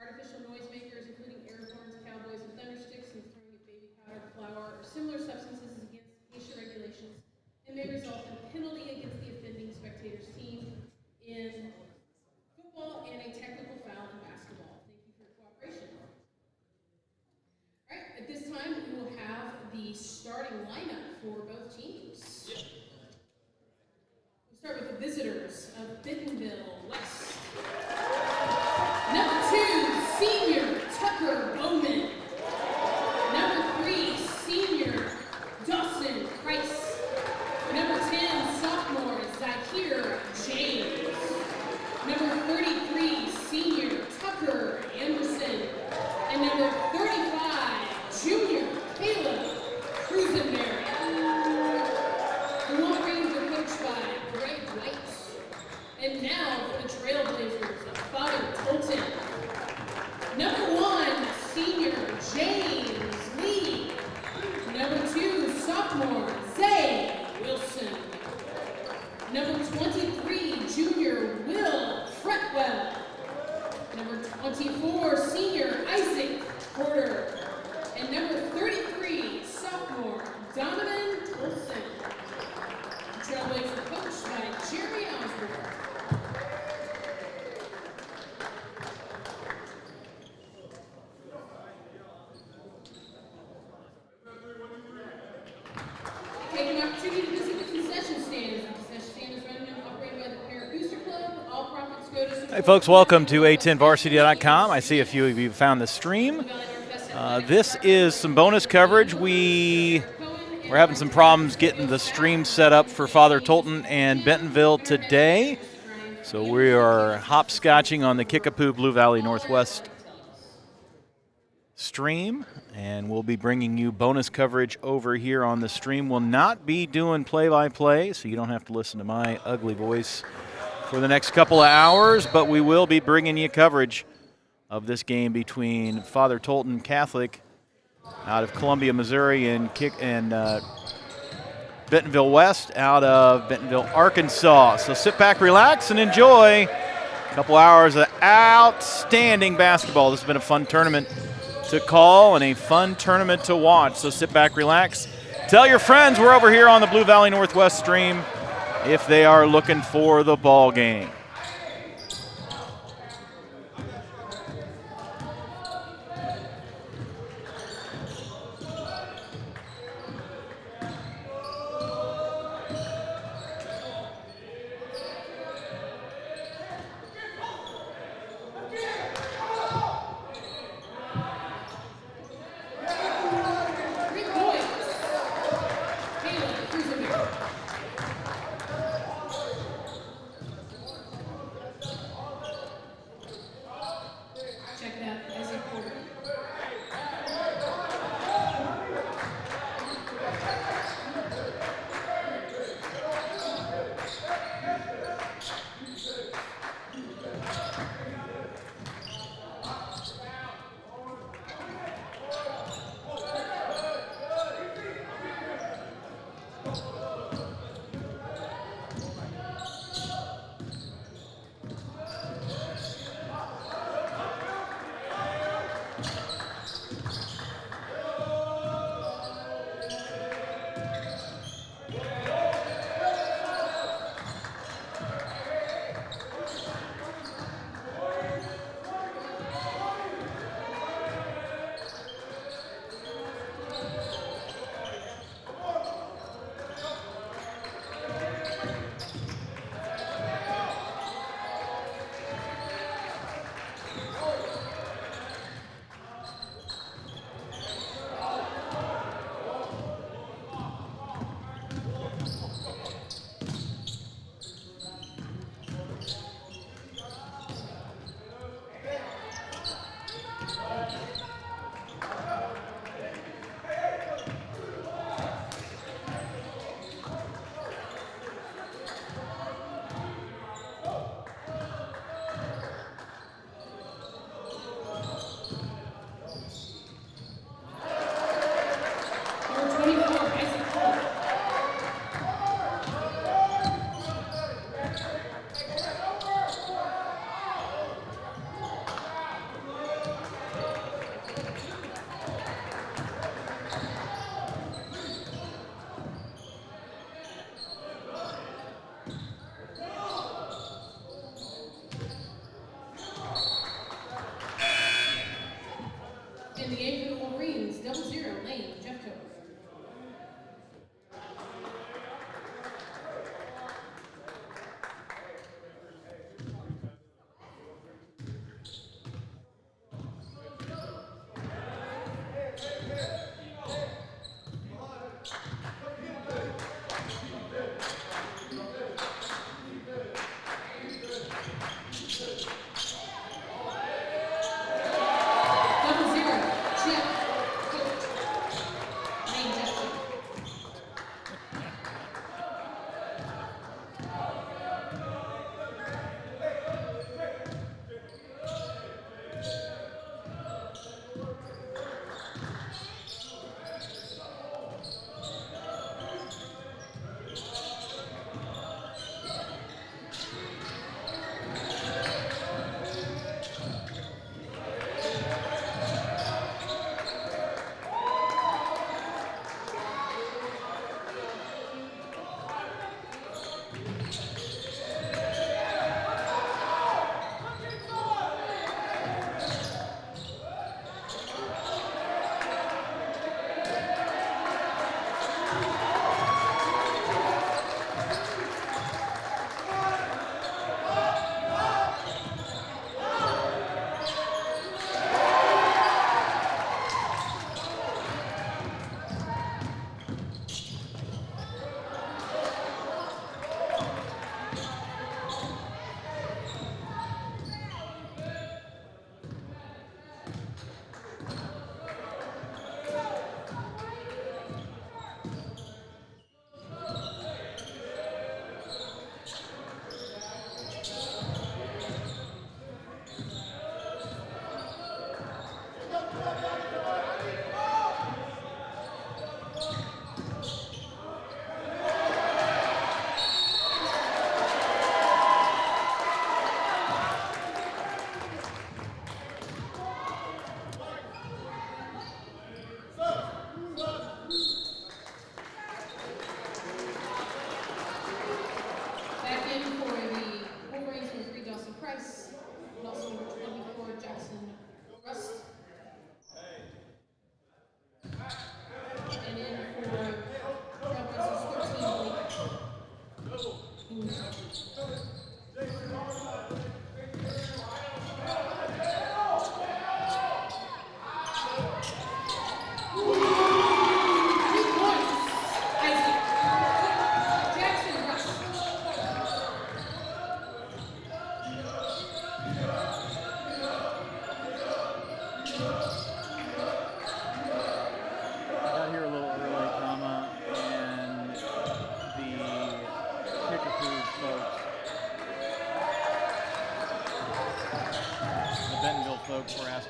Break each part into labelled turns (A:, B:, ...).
A: Artificial noisemakers, including air horns, cowboys, and thundersticks, and throwing of baby powder, flour, or similar substances is against ASHA regulations and may result in penalty against the offending spectator's team in football and a technical foul in basketball. Thank you for your cooperation. All right, at this time, we will have the starting lineup for both teams. We'll start with the visitors of Bentonville West. Number 2, senior Tucker Bowman. Number 3, senior Dawson Price. Number 10, sophomore Zahir James. Number 33, senior Tucker Anderson. And number 35, junior Caleb Cruzenberry. The Lone Rangers are coached by Greg White. And now for the Trailblazers of Father Tolton. Number 1, senior James Lee. Number 2, sophomore Zay Wilson. Number 23, junior Will Fretwell. Number 24, senior Isaac Porter. And number 33, sophomore Donovan Tolson. The Trailblazers are coached by Jerry Osborne. Take an opportunity to visit the concession stands. The concession stand is run and operated by the Parent Booster Club. All profits go to support.
B: Hey folks, welcome to A10varsity.com. I see a few of you found the stream. This is some bonus coverage. We're having some problems getting the stream set up for Father Tolton and Bentonville today. So we are hopscotching on the Kickapoo Blue Valley Northwest stream, and we'll be bringing you bonus coverage over here on the stream. We'll not be doing play-by-play, so you don't have to listen to my ugly voice for the next couple of hours, but we will be bringing you coverage of this game between Father Tolton Catholic out of Columbia, Missouri, and Bentonville West out of Bentonville, Arkansas. So sit back, relax, and enjoy a couple hours of outstanding basketball. This has been a fun tournament to call and a fun tournament to watch. So sit back, relax. Tell your friends we're over here on the Blue Valley Northwest stream if they are looking for the ball game.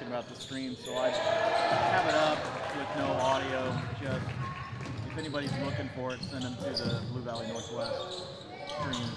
B: asking about the stream, so I have it up with no audio. Just if anybody's looking for it, send them to the Blue Valley Northwest stream.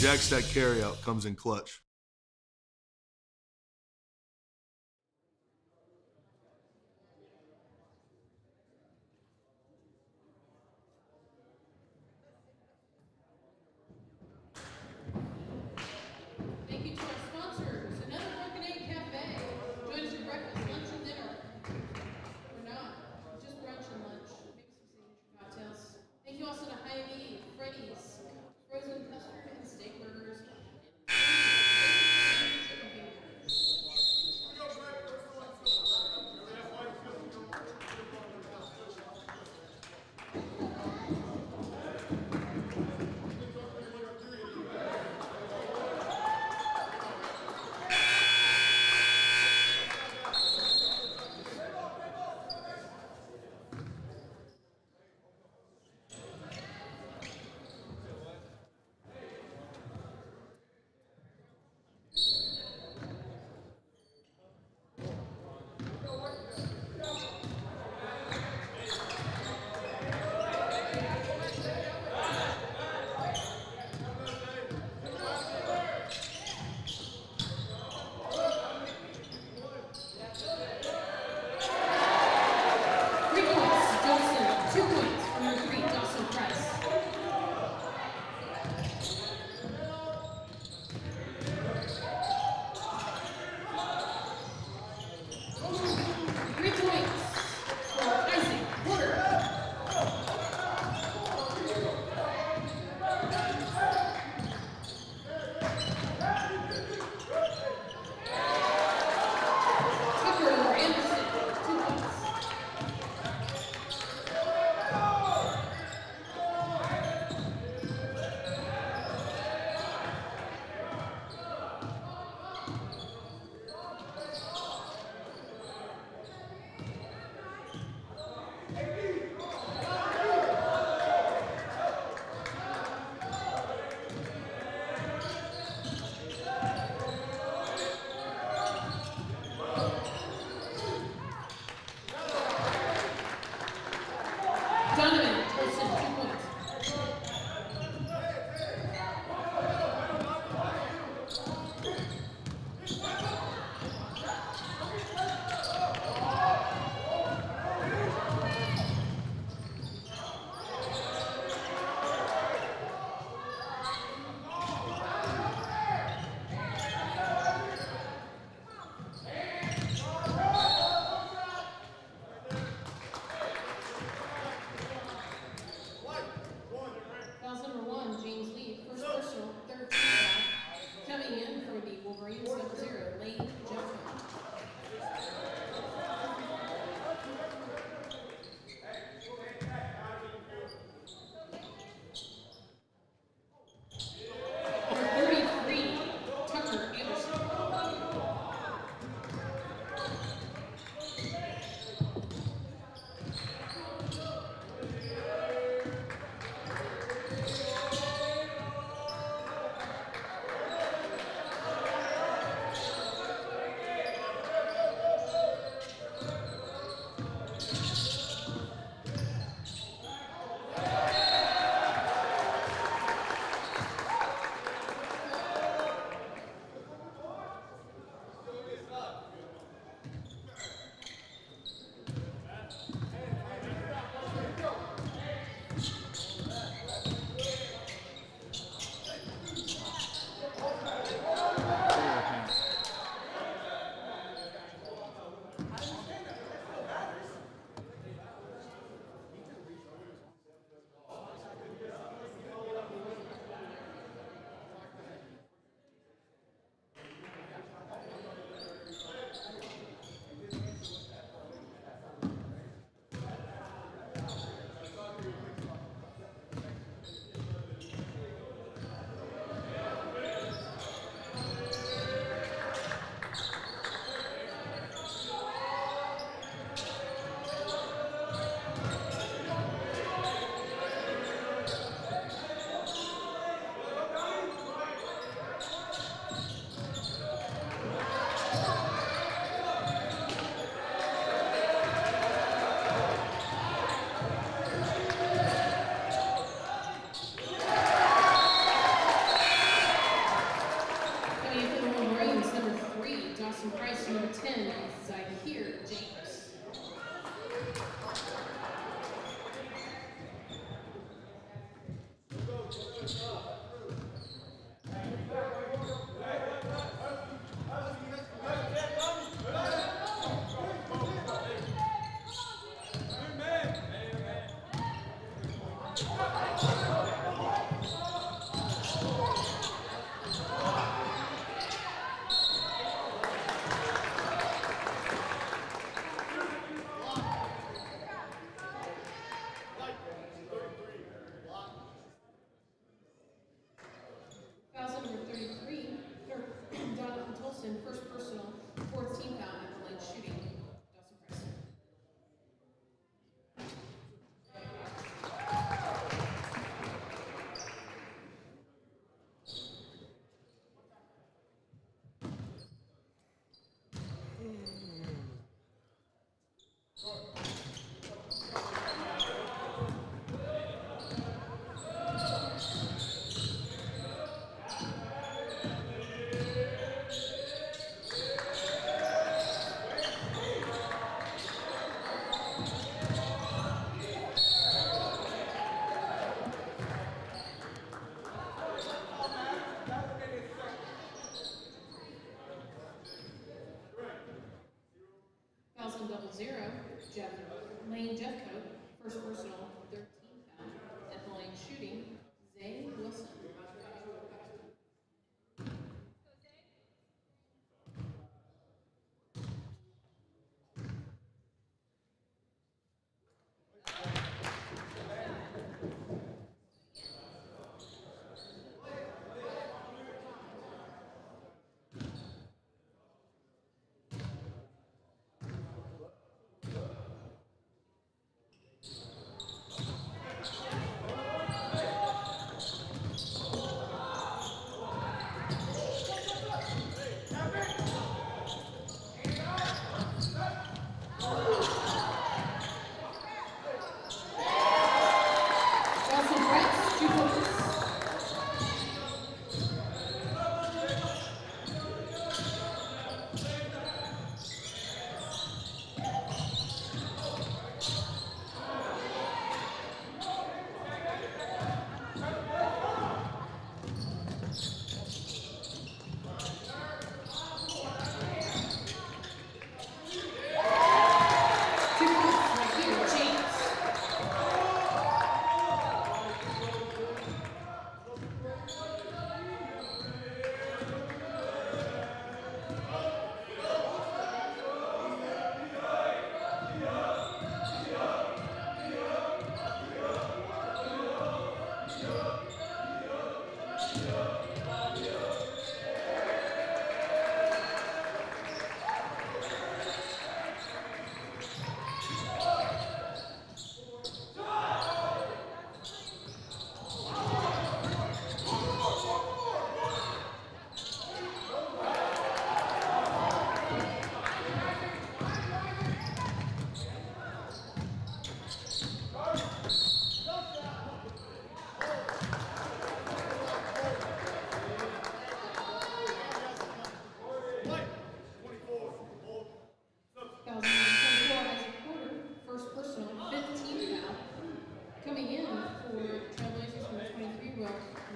C: Jack Stack carryout comes in clutch.
A: Thank you to our sponsors, Another Broken Egg Cafe. Join us for breakfast, lunch, and dinner. Or not, just brunch and lunch. Maybe some signature cocktails. Thank you also to Hy-Vee, Freddy's, Frozen Custard, and Steak Burgers.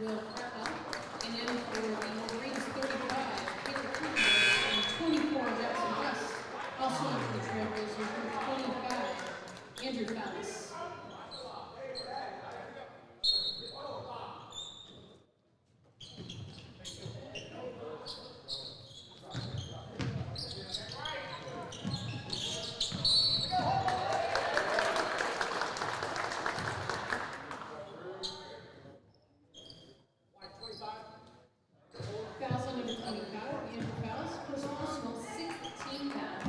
A: Will Farrell. And then for the Marines 35, Kickapoo, and 24, Jackson West. Also in for the Trailblazers, number 25, Andrew Fallis. Fouls on number 25, Andrew Fallis, first personal, 16 foul.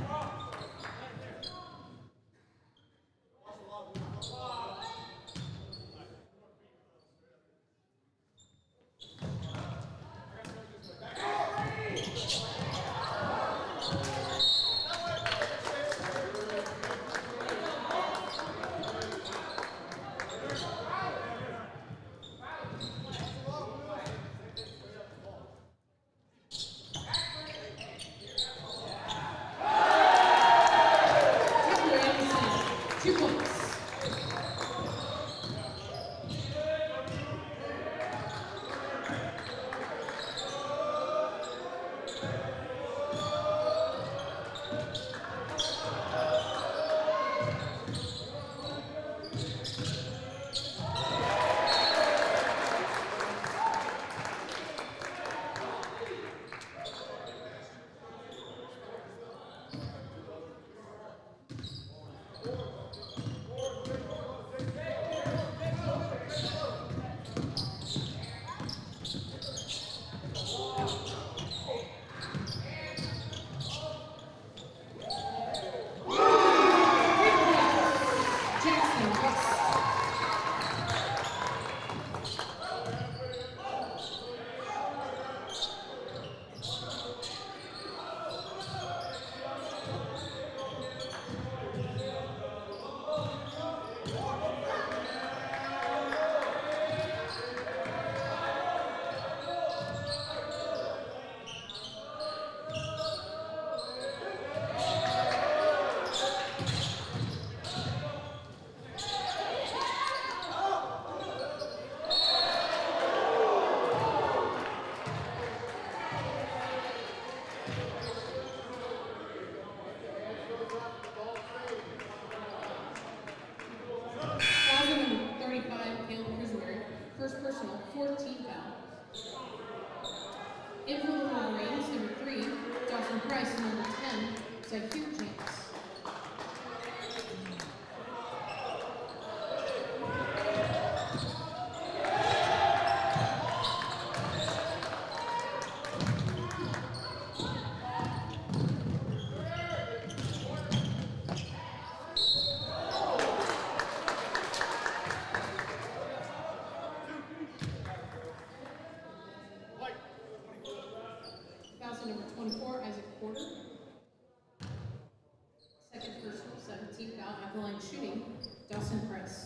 A: Taylor Anderson, 2 points. Jackson West. Fouls on number 35, Caleb Krisenberry, first personal, 14 foul. In for the Wolverines, number 3, Dawson Price, and number 10, Zahir James. Fouls on number 24, Isaac Porter. Second personal, 17 foul, at the line shooting, Dawson Price.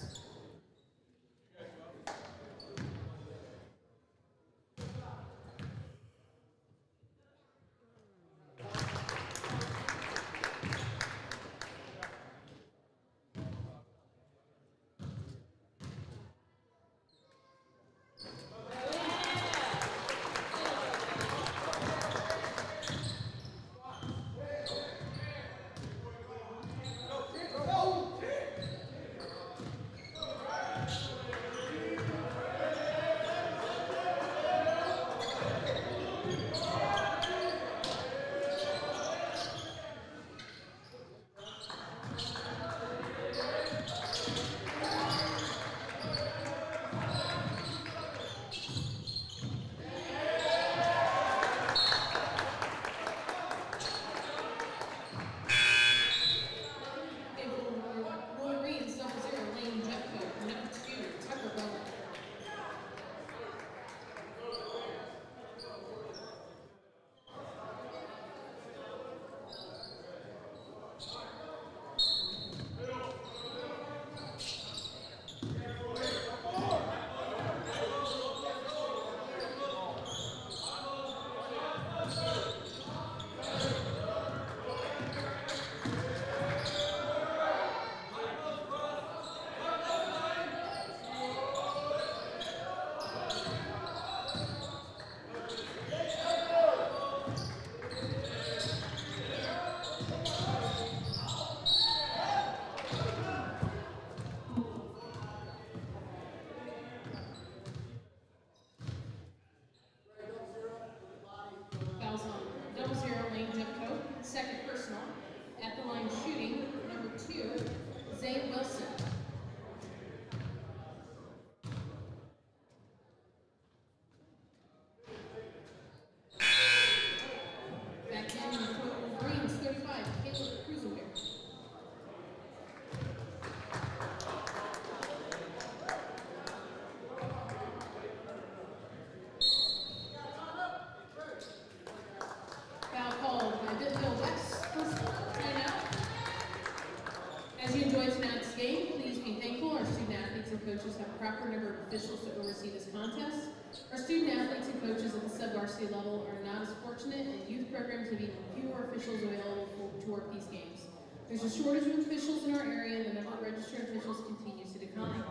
A: student athletes and coaches at the sub-varsity level are not as fortunate, and youth programs have even fewer officials available to work these games. There's a shortage of officials in our area, and the number of registered officials continues to decline.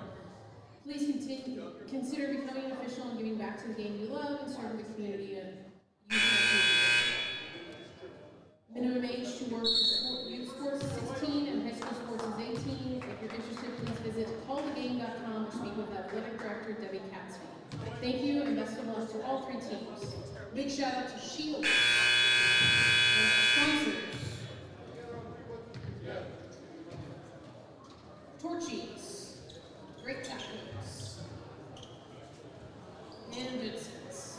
A: Please consider becoming an official and giving back to the game you love and serving the community of youth activities. Minimum age to work youth sports is 16 and high school sports is 18. If you're interested, please visit callthegame.com or speak with athletic director Debbie Catsby. Thank you and best of luck to all 3 teams. Big shout out to Shield, sponsors, Torchies, Great Tacos, and Vincent's.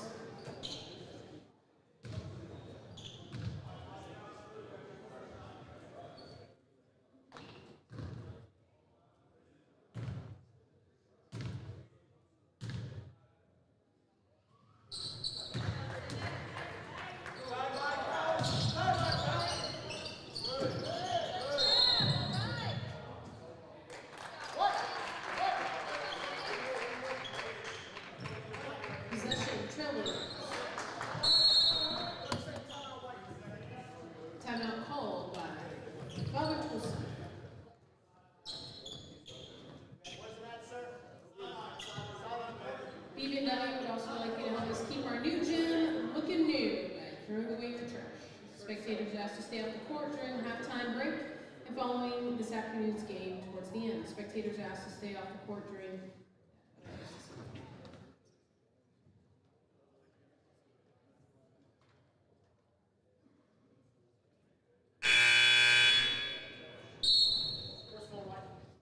A: Possession, Travelers. Timeout called by Father Tolton. BBW would also like you to help us keep our new gym looking new by throwing away your trash. Spectators are asked to stay off the court during the halftime break and following this afternoon's game towards the end. Spectators are asked to stay off the court during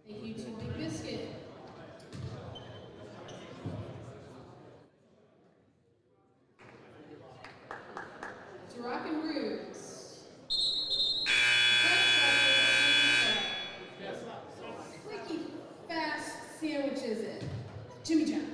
A: Thank you to Big Biscuit. To Rock and Roots. Quicky fast sandwiches at Jimmy John's.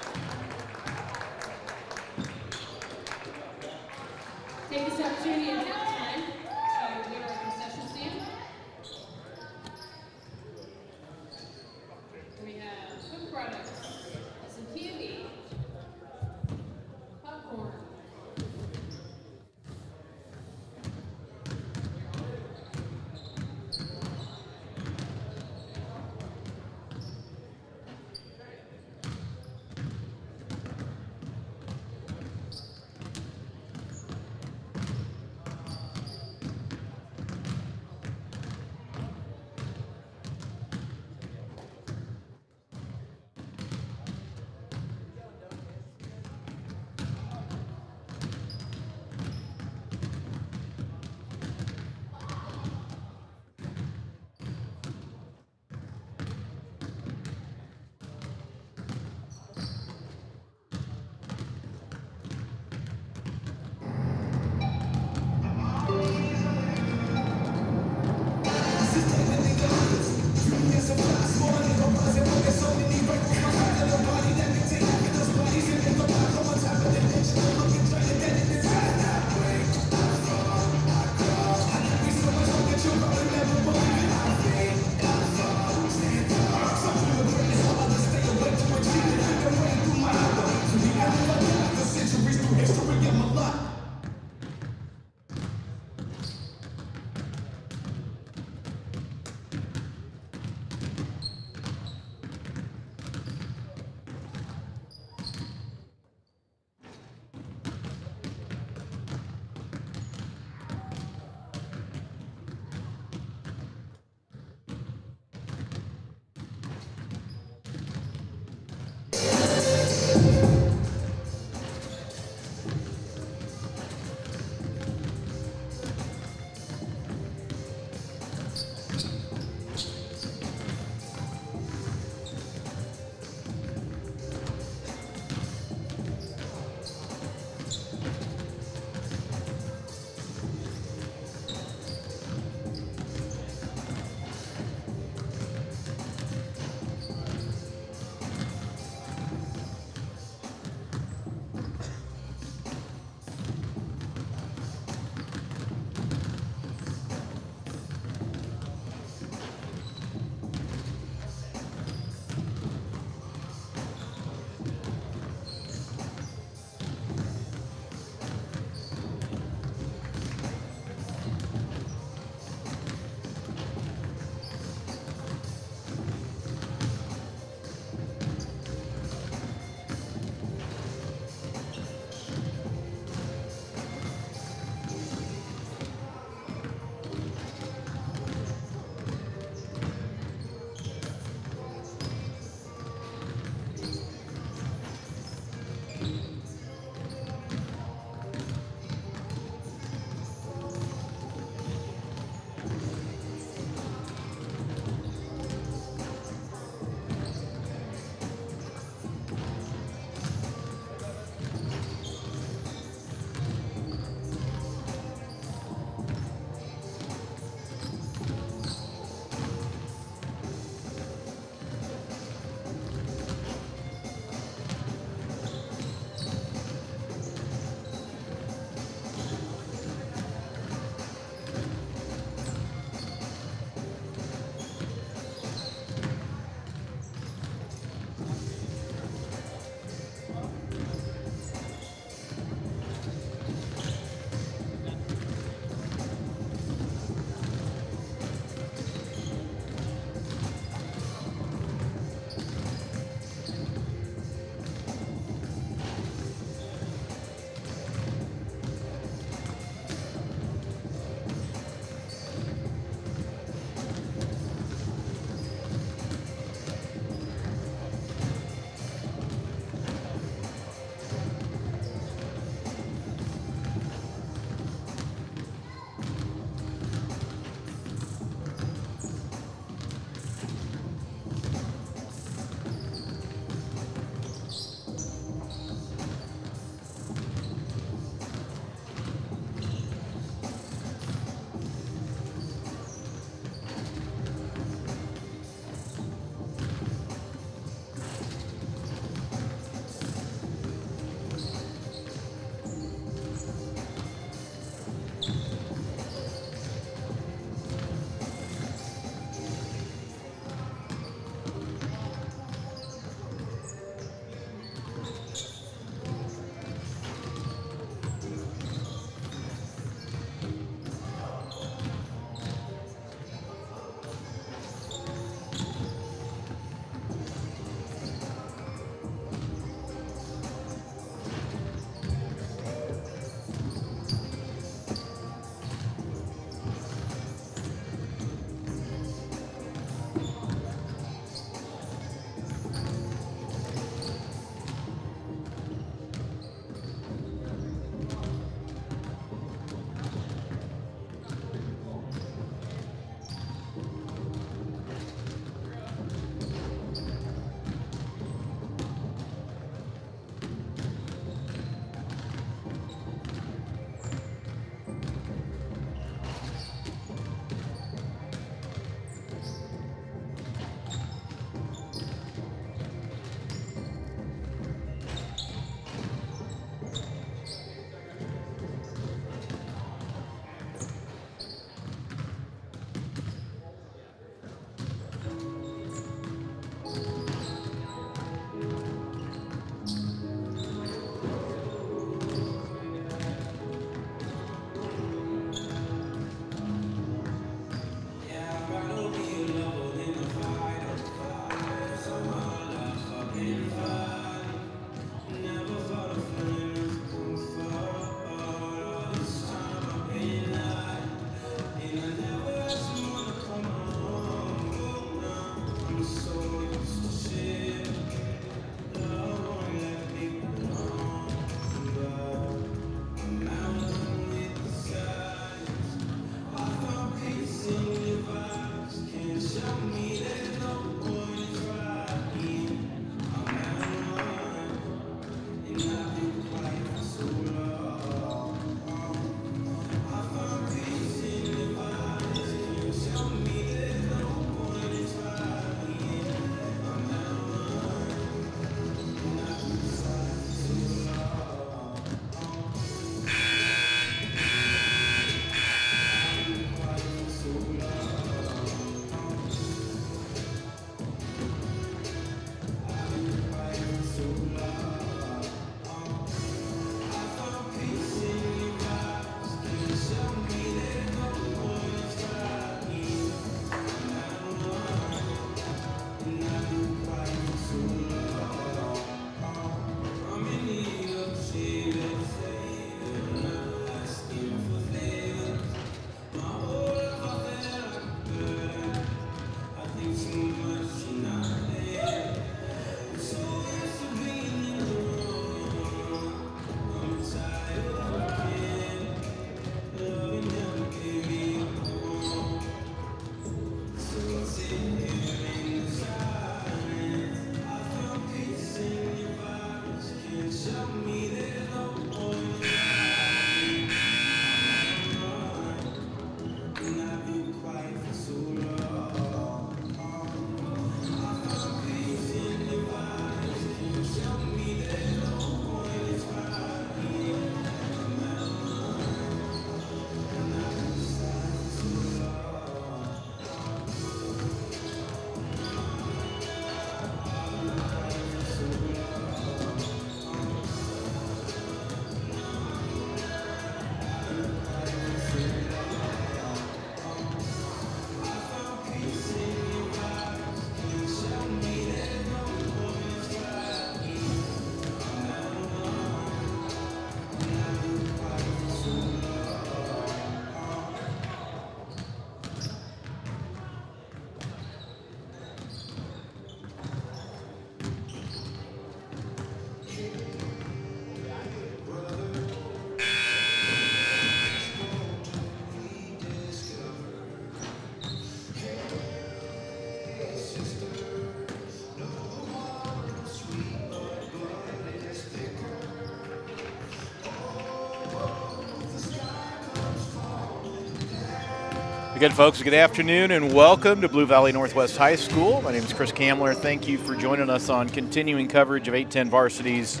B: Good, folks. Good afternoon and welcome to Blue Valley Northwest High School. My name is Chris Kamler. Thank you for joining us on continuing coverage of 810 Varsity's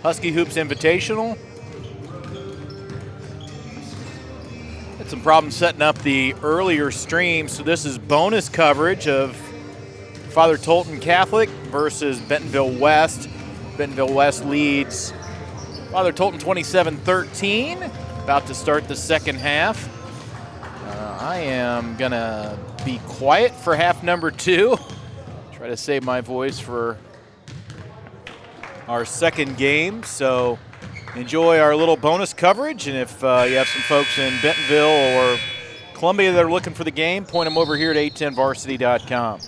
B: Husky Hoops Invitational. Had some problems setting up the earlier stream, so this is bonus coverage of Father Tolton Catholic versus Bentonville West. Bentonville West leads Father Tolton 27-13, about to start the second half. I am going to be quiet for half number 2. Try to save my voice for our second game. So enjoy our little bonus coverage. And if you have some folks in Bentonville or Columbia that are looking for the game, point them over here at 810varsity.com.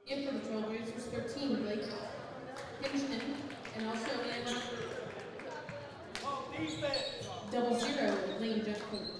A: In for the Trailblazers, 13, Blake Kingston, and also in 00, Lane Jeffcoat.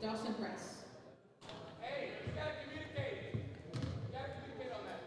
A: Dawson Price.
D: Hey, you gotta communicate. You gotta communicate on that.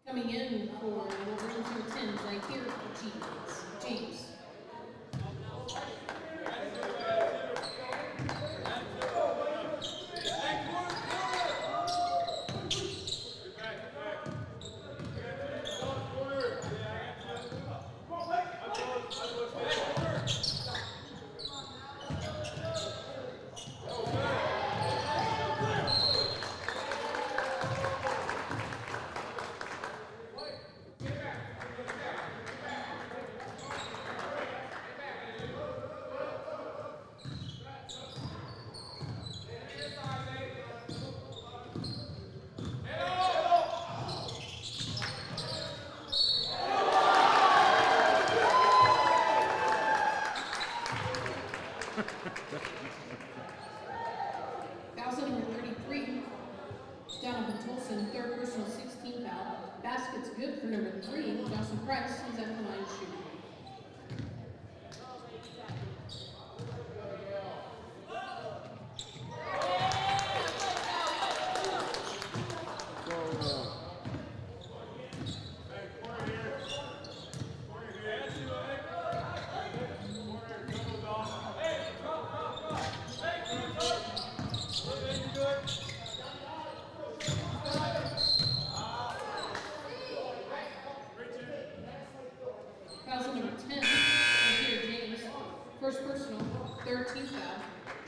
A: Coming in for number 10, Zaire James. Tolton, third personal 16 foul. Basket's good for number 3. Dawson Price is at the line shooting.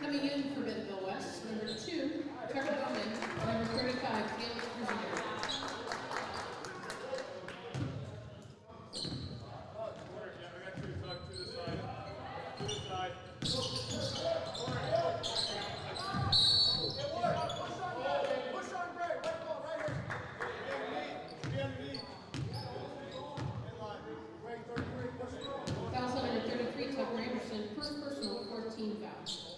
A: Coming in for Bentonville West, number 2, Trevor Bowman, number 35, Caleb Cruisenberry. Fouls on number 33, Tucker Anderson, first personal, 14 fouls.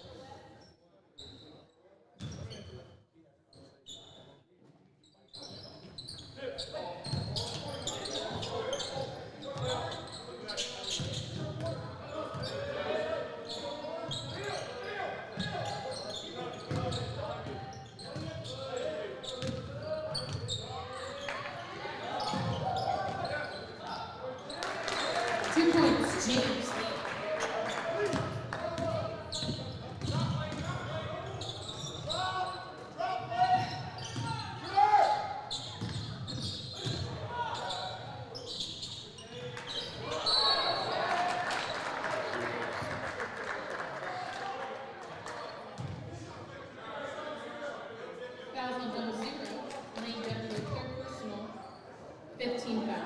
A: James. Fouls on double zero. Lane Bentley, third personal, 15 foul.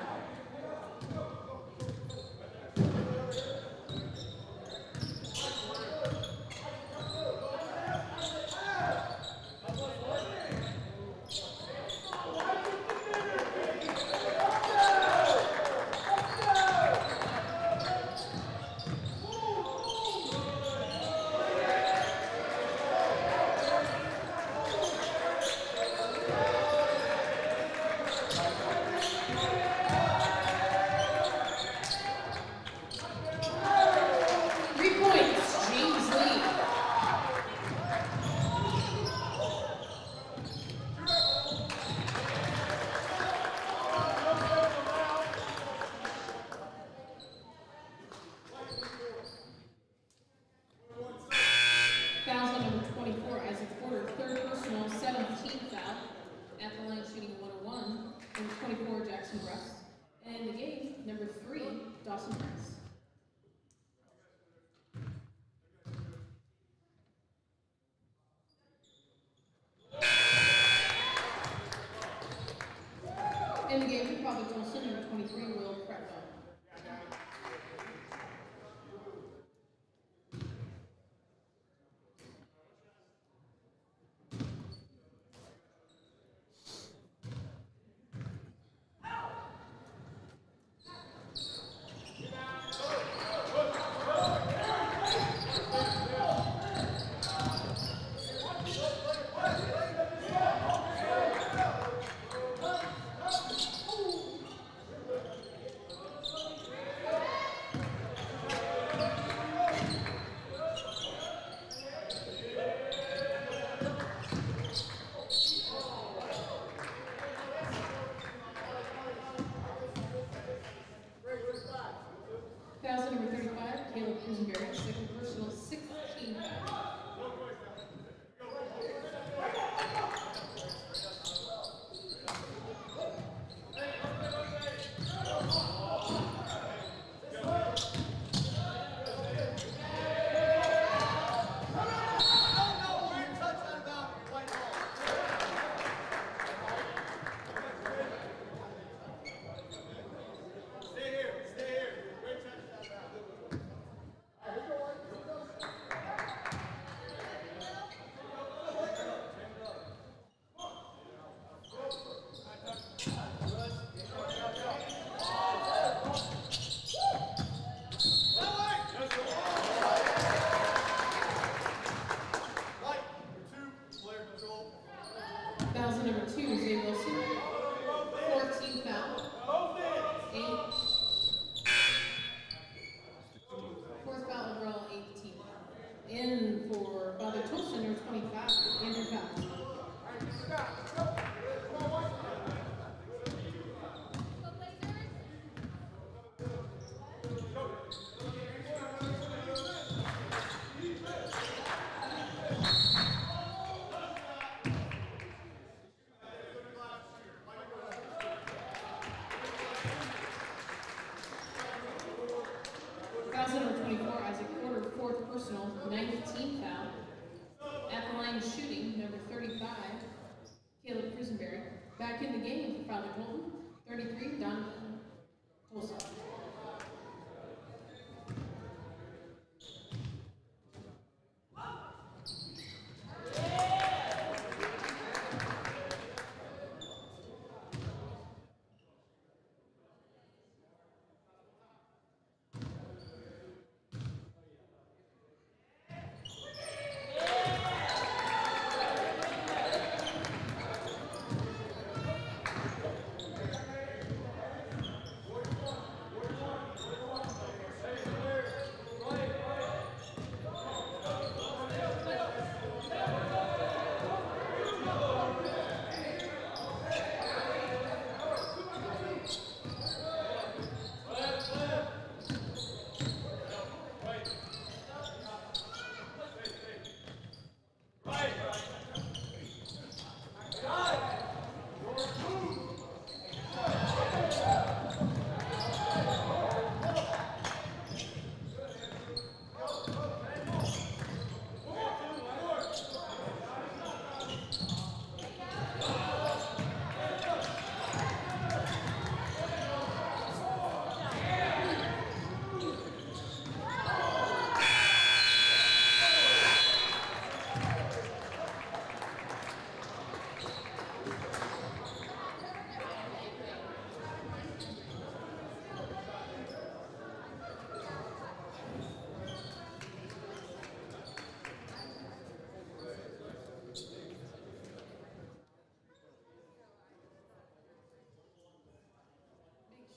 A: Fouls on number 24, Isaac Porter, third personal, 17th foul. At the line shooting 101. Number 24, Jackson Bruss. And in the game, number 3, Dawson Price. In the game for Father Tolton, number 23, Will Prattville. Fouls on number 35, Caleb Cruisenberry, second personal, 16 foul. Fouls on number 2, Zay Wilson, 14 foul. 8. Fourth foul overall, 18. In for Father Tolton, number 25, Andrew Fouls. Fouls on number 24, Isaac Porter, fourth personal, 19th foul. line shooting, number 35, Caleb Crusenberry. Back in the game for Father Tolton, 33, Donovan Tolson.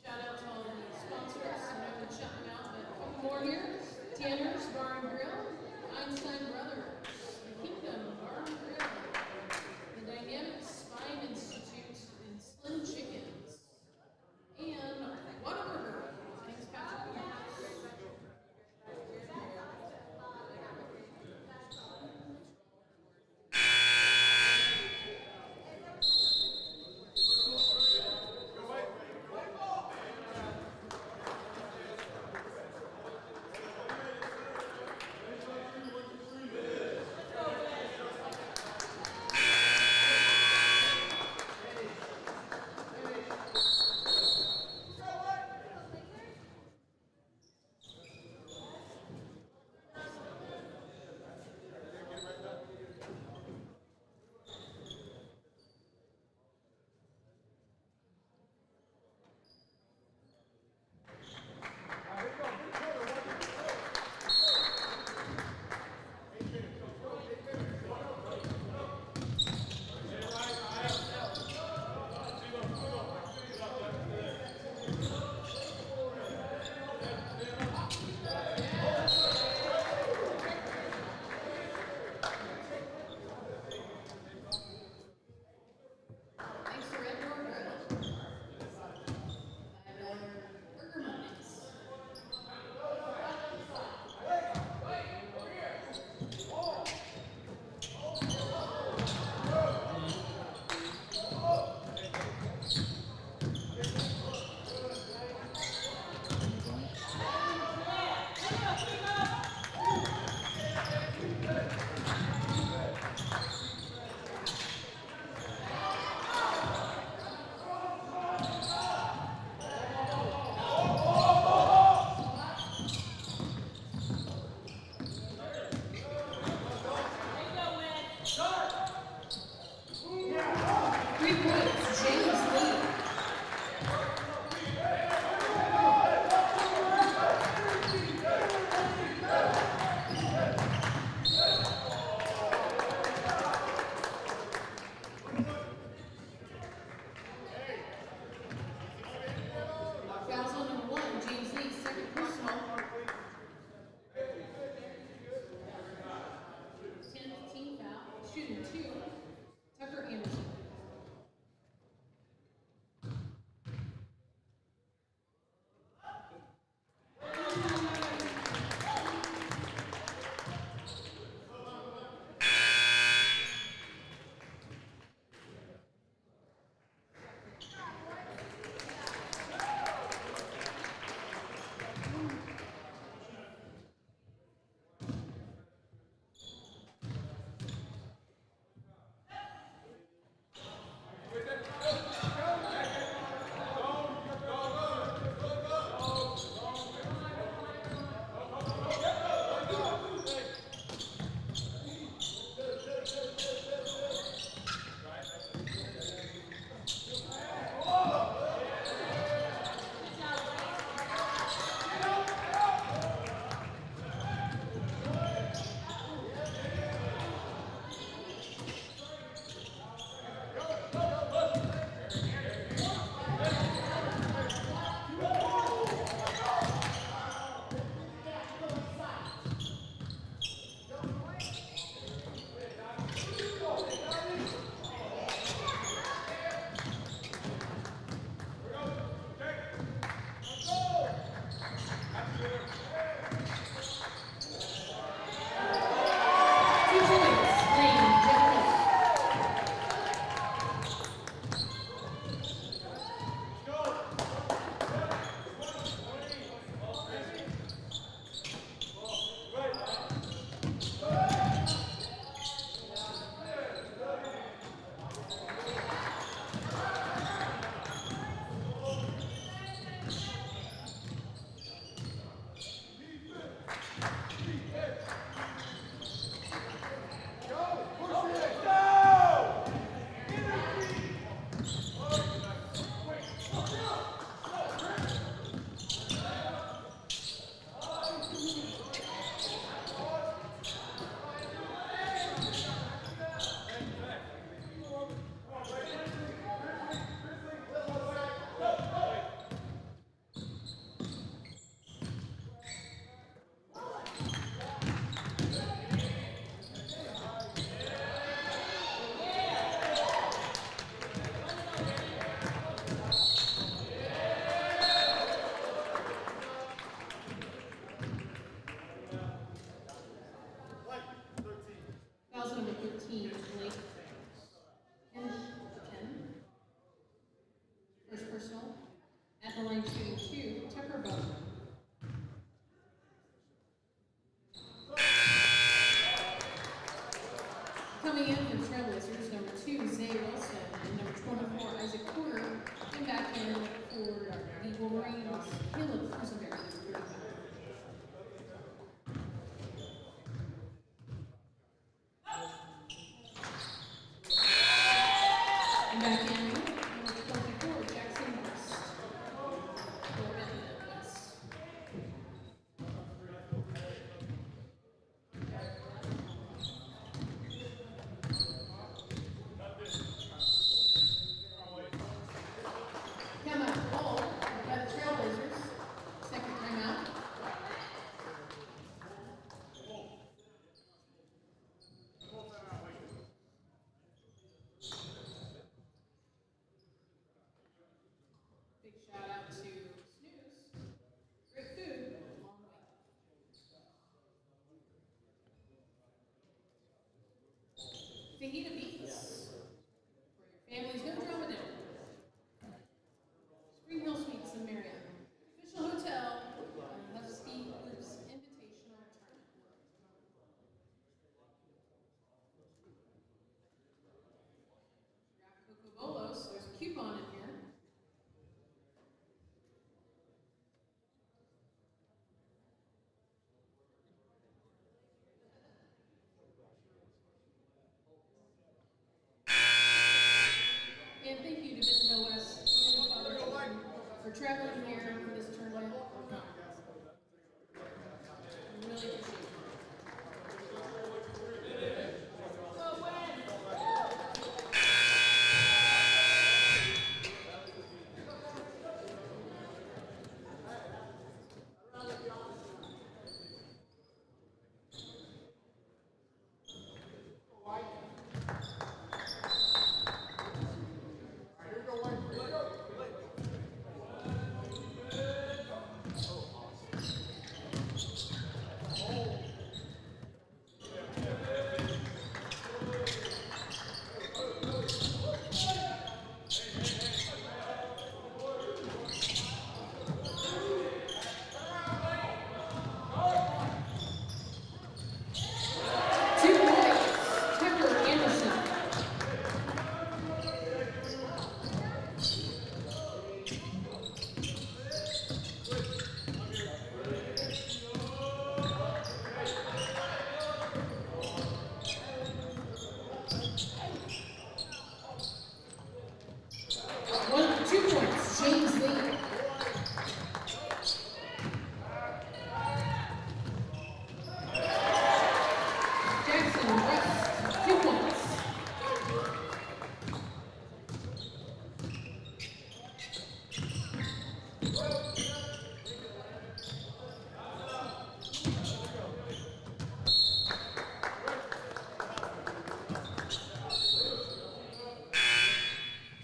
A: Shout out to all the sponsors. I'm not going to shout them out, but a couple more here. Tanner's Bar and Grill, Einstein Brothers, The Kingdom Bar and Grill, The Dynamic Spine Institute, and Slim Chickens, and Whataburger. Thanks, Patrick. Coming in for the Trailblazers, number 2, Zay Wilson, and number 24, Isaac Porter. And back in for the Wolverines, Caleb Cruisenberry, 35. And back in, number 24, Jackson West. For Bentonville West. Timeout ball by the Trailblazers. Second timeout. Big shout out to Snooze. Great food, long way. Fajita Beats. For your family's no drama dinner. Spring Hill Suites in Marion. Official hotel, Husky Group's Invitational Tournament. Grab Coco Bolos, there's a coupon in here. And thank you to Bentonville West and Father Tolton for traveling here for this tournament. Really appreciate it.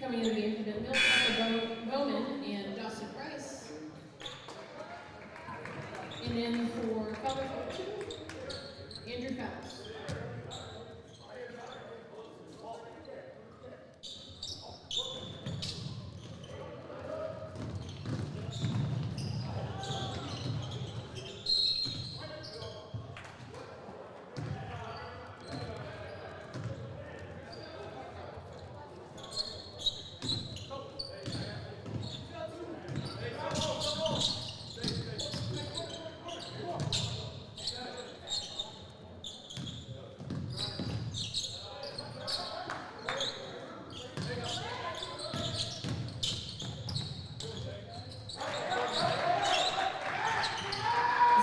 A: Coming in the game for Bentonville, Tucker Bowman and Dawson Price. And then for Color 2, Andrew Fowles.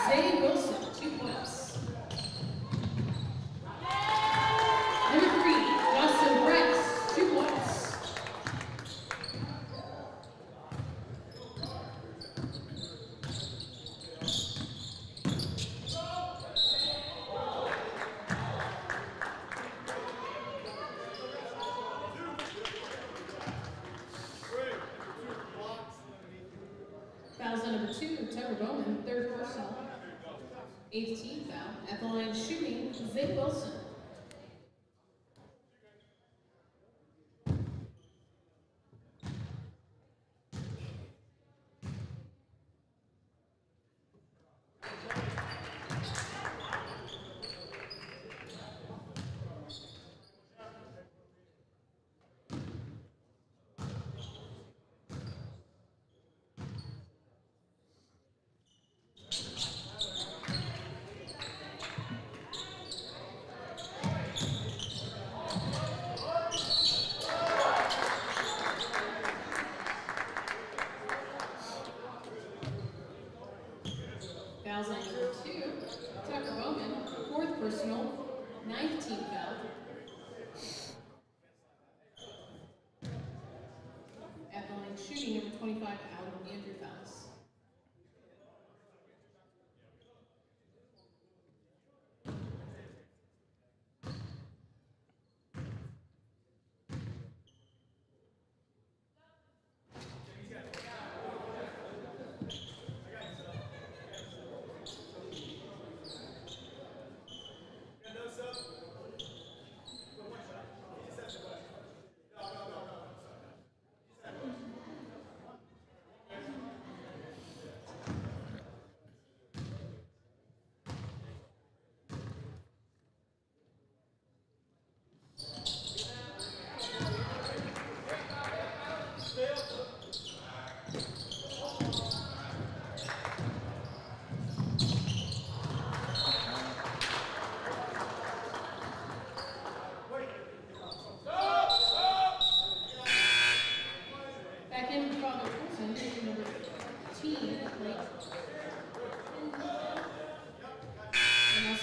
A: Zay Wilson, 2 points. Number 3, Dawson Price, 2 points. Fouls on number 2, Tucker Bowman, 3rd personal. 8th team foul. At the line shooting, Zay Wilson.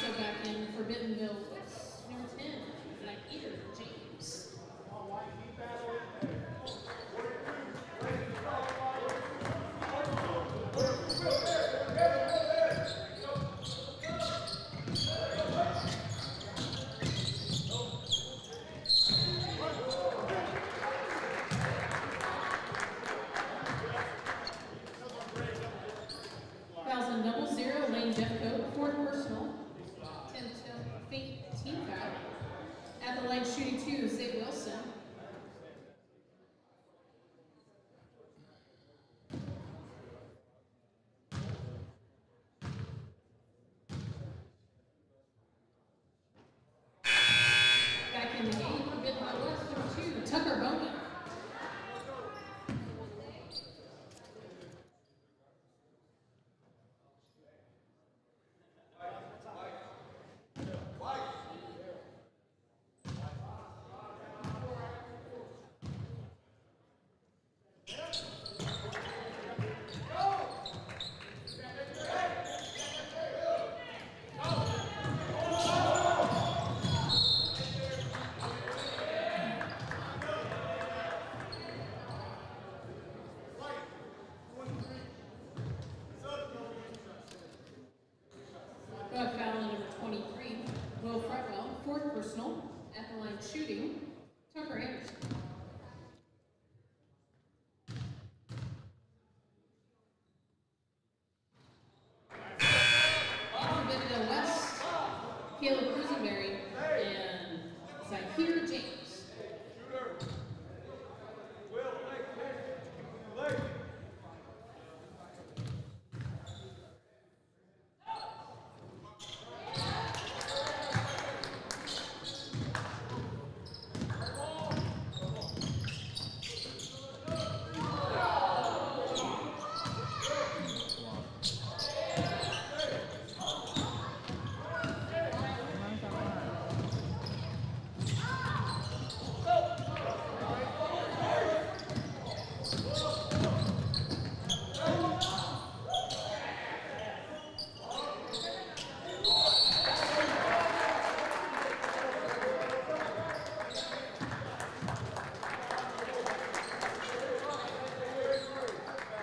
A: Also back in for Bentonville West, number 10, Zaire James. Fouls on double zero, Lane Jeffcoat, fourth personal. 10 feet, team foul. At the line shooting two, Zay Wilson. Back in the game for Bentonville West, number 2, Tucker Bowman. Foul on number 23, Will Fretwell, fourth personal. At the line shooting, Tucker Anderson. For Bentonville West, Caleb Cruisenberry and Zaire James.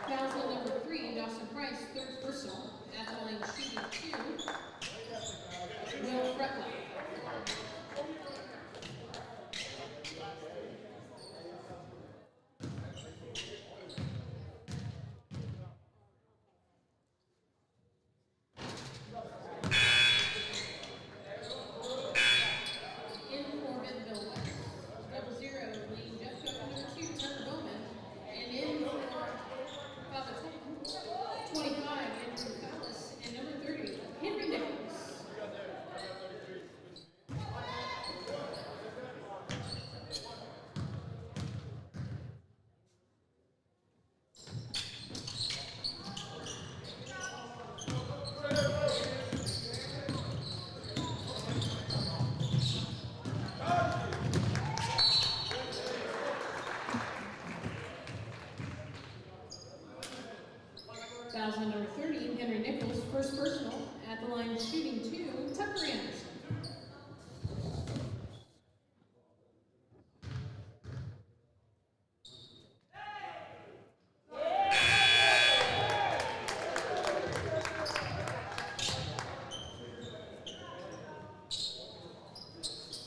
A: Fouls on number 3, Dawson Price, third personal. At the line shooting two, Will Fretwell. In for Bentonville West, double zero, Lane Jeffcoat, number 2, Tucker Bowman. And in for Father Tolton, 25, Andrew Callis, and number 30, Henry Nichols. Fouls on number 30, Henry Nichols, first personal. At the line shooting two, Tucker Anderson.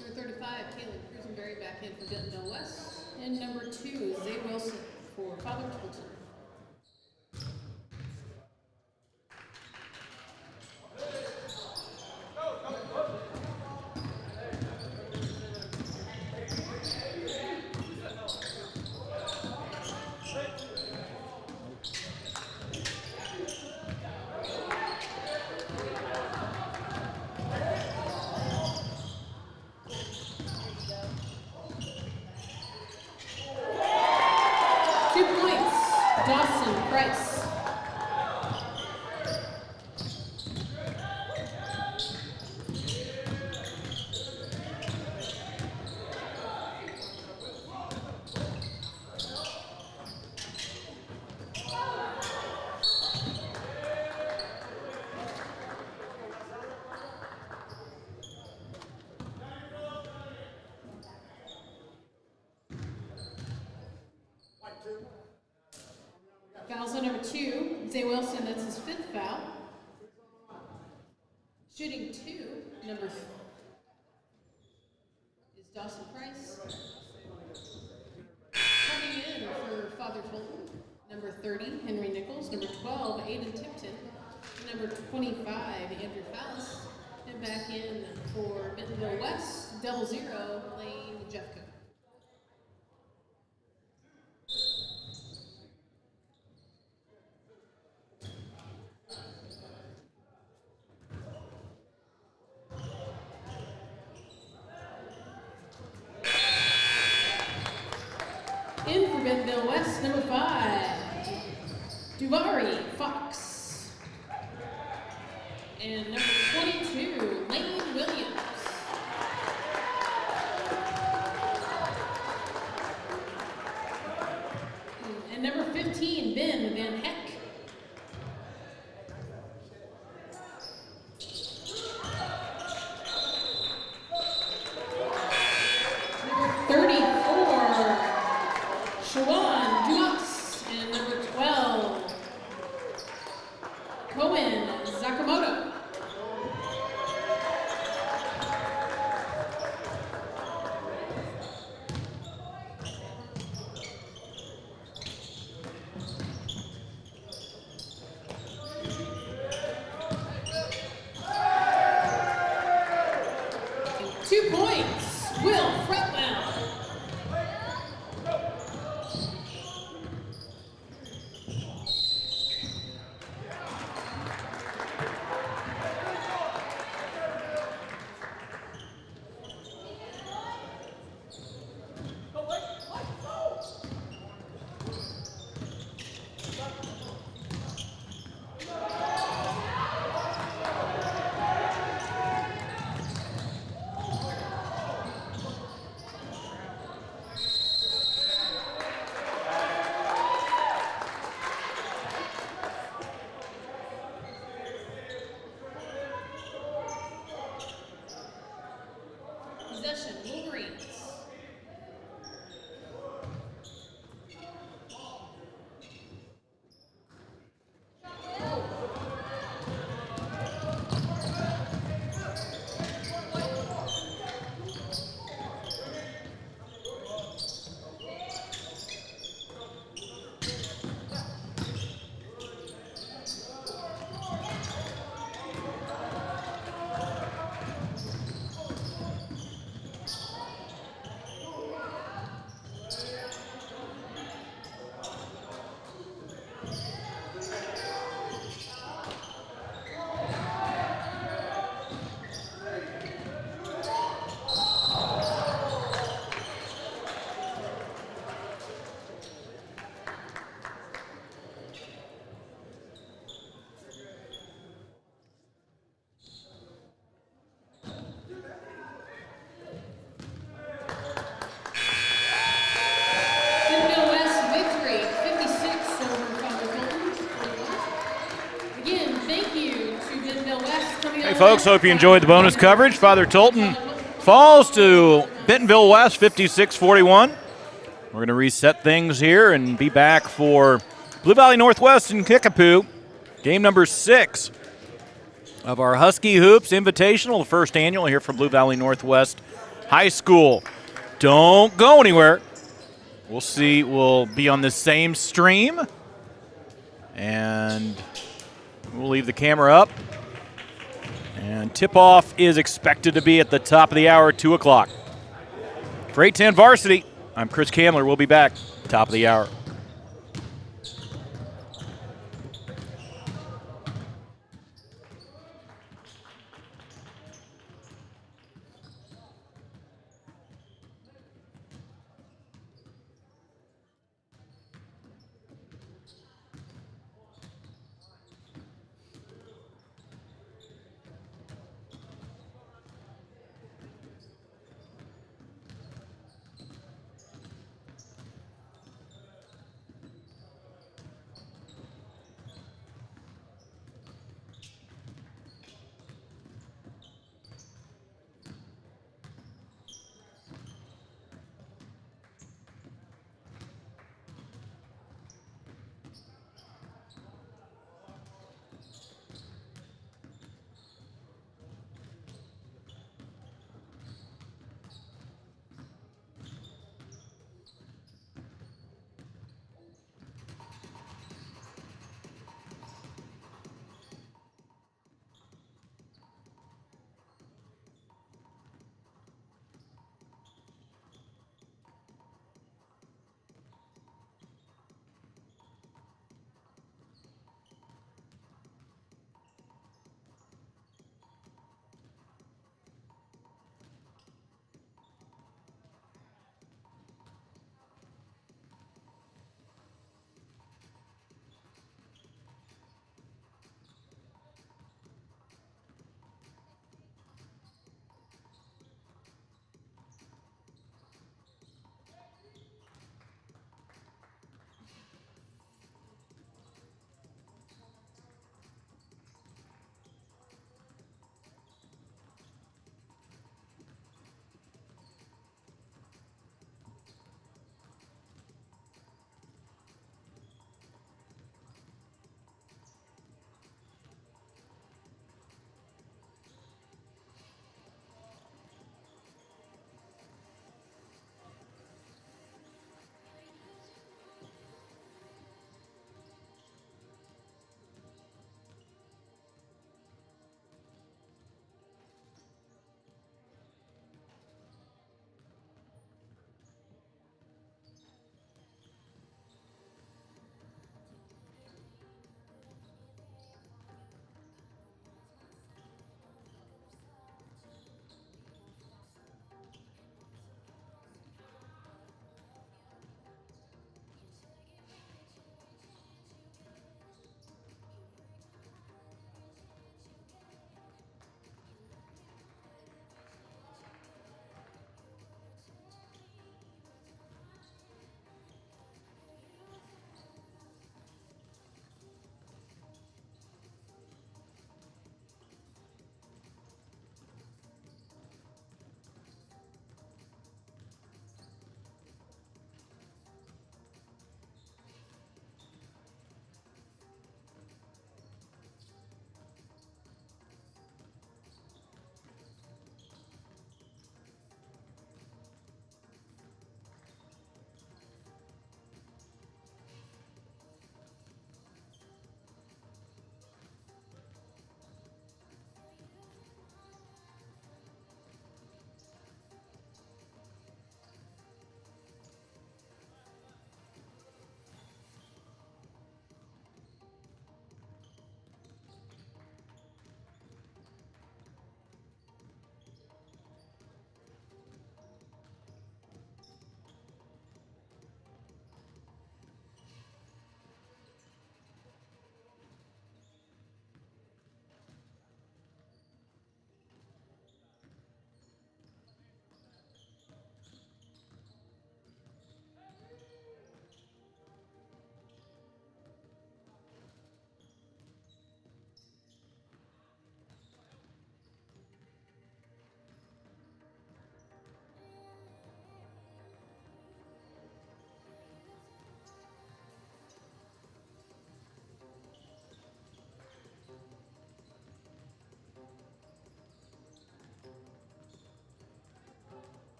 A: Number 35, Caleb Cruisenberry back in for Bentonville West. And number 2, Zay Wilson for Father Tolton. Two points 2, Zay Wilson, that's his 5th foul. Shooting 2, number 4, is Dawson Price. Coming in for Father Tolton, number 30, Henry Nichols, number 12, Aiden Tipton, number 25, Andrew Fallis, and back in for Bentonville West, 0-0, Lane Jeffco. In for Bentonville West, number 5, Duvari Fox. And number 22, Lane Williams. And number 15, Ben Van Heck. Number 34, Shawan Dumas, and number 12, Cohen Sakamoto. And 2 points, Will Fretwell. Possession, Wolverines. Bentonville West victory, 56 over Father Tolton. Again, thank you to Bentonville West coming
B: Hey folks, hope you enjoyed the bonus coverage. Father Tolton falls to Bentonville West 56-41. We're going to reset things here and be back for Blue Valley Northwest and Kickapoo. Game number 6 of our Husky Hoops Invitational, the first annual here from Blue Valley Northwest High School. Don't go anywhere. We'll see. We'll be on the same stream. And we'll leave the camera up. And tip-off is expected to be at the top of the hour, 2 o'clock. For 810 Varsity, I'm Chris Kamler. We'll be back, top of the hour.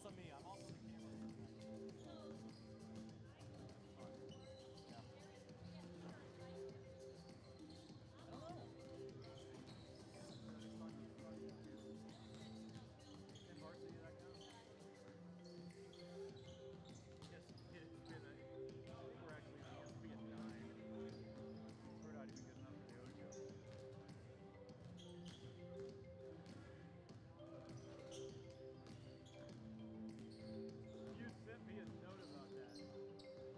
B: also me. I'm also the camera. You sent me a note about that.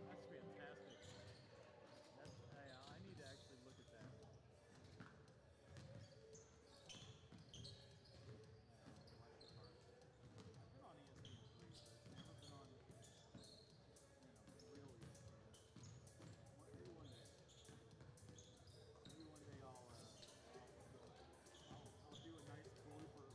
B: That's fantastic. I need to actually look at that. I've been on ESPN3, but never been on, real ESPN. Maybe one day. Maybe one day I'll do a nice blooper.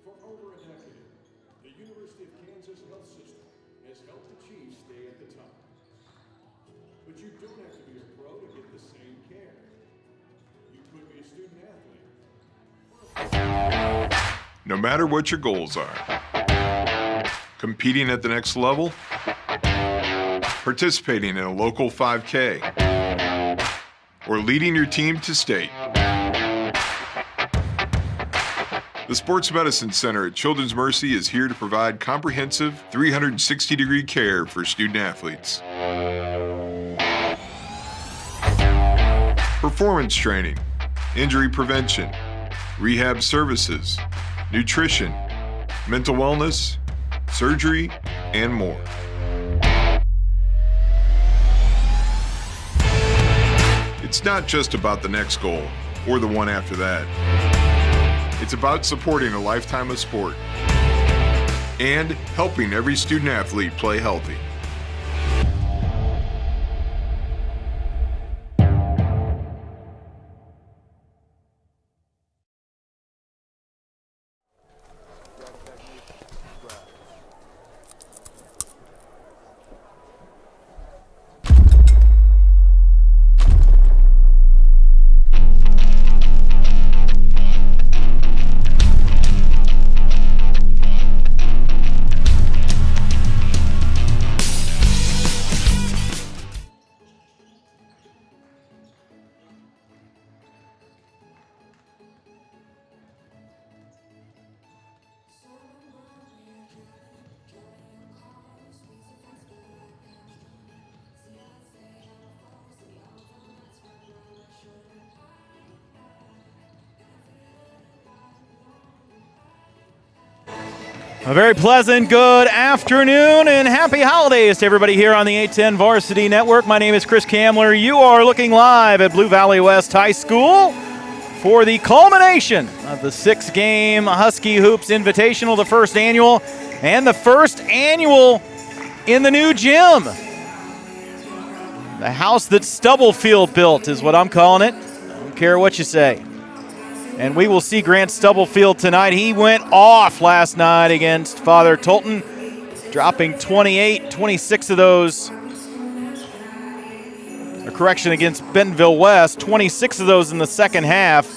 E: For over a decade, the University of Kansas health system has helped the Chiefs stay at the top. But you don't have to be a pro to get the same care. You could be a student athlete.
F: No matter what your goals are, competing at the next level, participating in a local 5K, or leading your team to state, The Sports Medicine Center at Children's Mercy is here to provide comprehensive 360-degree care for student athletes. Performance training, injury prevention, rehab services, nutrition, mental wellness, surgery, and more. It's not just about the next goal or the one after that. It's about supporting a lifetime of sport and helping every student athlete play healthy.
B: A very pleasant good afternoon and happy holidays to everybody here on the 810 Varsity Network. My name is Chris Kamler. You are looking live at Blue Valley West High School for the culmination of the 6-game Husky Hoops Invitational, the first annual, and the first annual in the new gym. The house that Stubblefield built is what I'm calling it. I don't care what you say. And we will see Grant Stubblefield tonight. He went off last night against Father Tolton, dropping 26 of those. A correction against Bentonville West, 26 of those in the second half.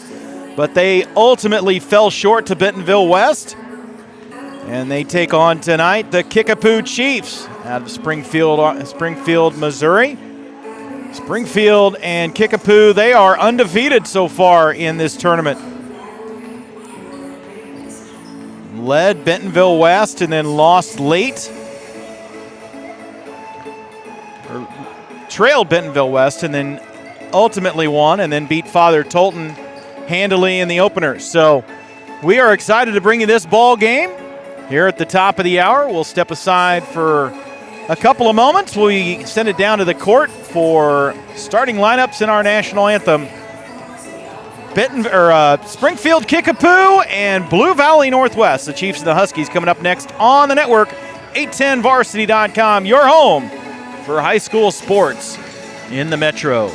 B: But they ultimately fell short to Bentonville West. And they take on tonight the Kickapoo Chiefs out of Springfield, Missouri. Springfield and Kickapoo, they are undefeated so far in this tournament. Led Bentonville West and then lost late. Or trailed Bentonville West and then ultimately won and then beat Father Tolton handily in the opener. So we are excited to bring you this ball game here at the top of the hour. We'll step aside for a couple of moments. We send it down to the court for starting lineups in our national anthem. Springfield Kickapoo and Blue Valley Northwest, the Chiefs and the Huskies, coming up next on the network. 810varsity.com, your home for high school sports in the Metro.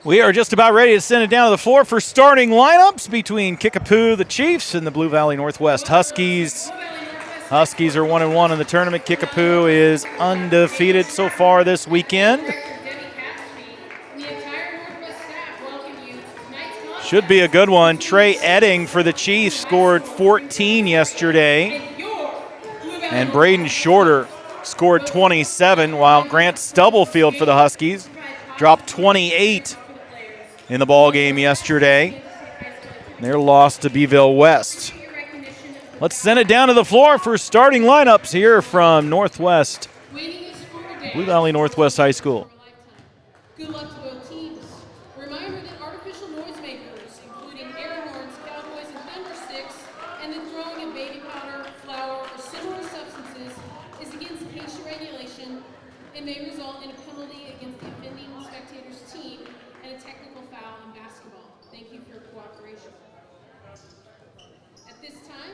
B: We are just about ready to send it down to the floor for starting lineups between Kickapoo, the Chiefs, and the Blue Valley Northwest Huskies. Huskies are 1-1 in the tournament. Kickapoo is undefeated so far this weekend. Should be a good one. Trey Edding for the Chiefs scored 14 yesterday. And Braden Shorter scored 27, while Grant Stubblefield for the Huskies dropped 28 in the ball game yesterday. Their loss to Beeville West. Let's send it down to the floor for starting lineups here from Northwest, Blue Valley Northwest High School.
A: Good luck to both teams. Reminder that artificial noisemakers, including air horns, cowboys, and thundersticks, and the throwing of baby powder, flour, or similar substances is against CASA regulation and may result in a penalty against the offending spectator's team and a technical foul in basketball. Thank you for your cooperation. At this time,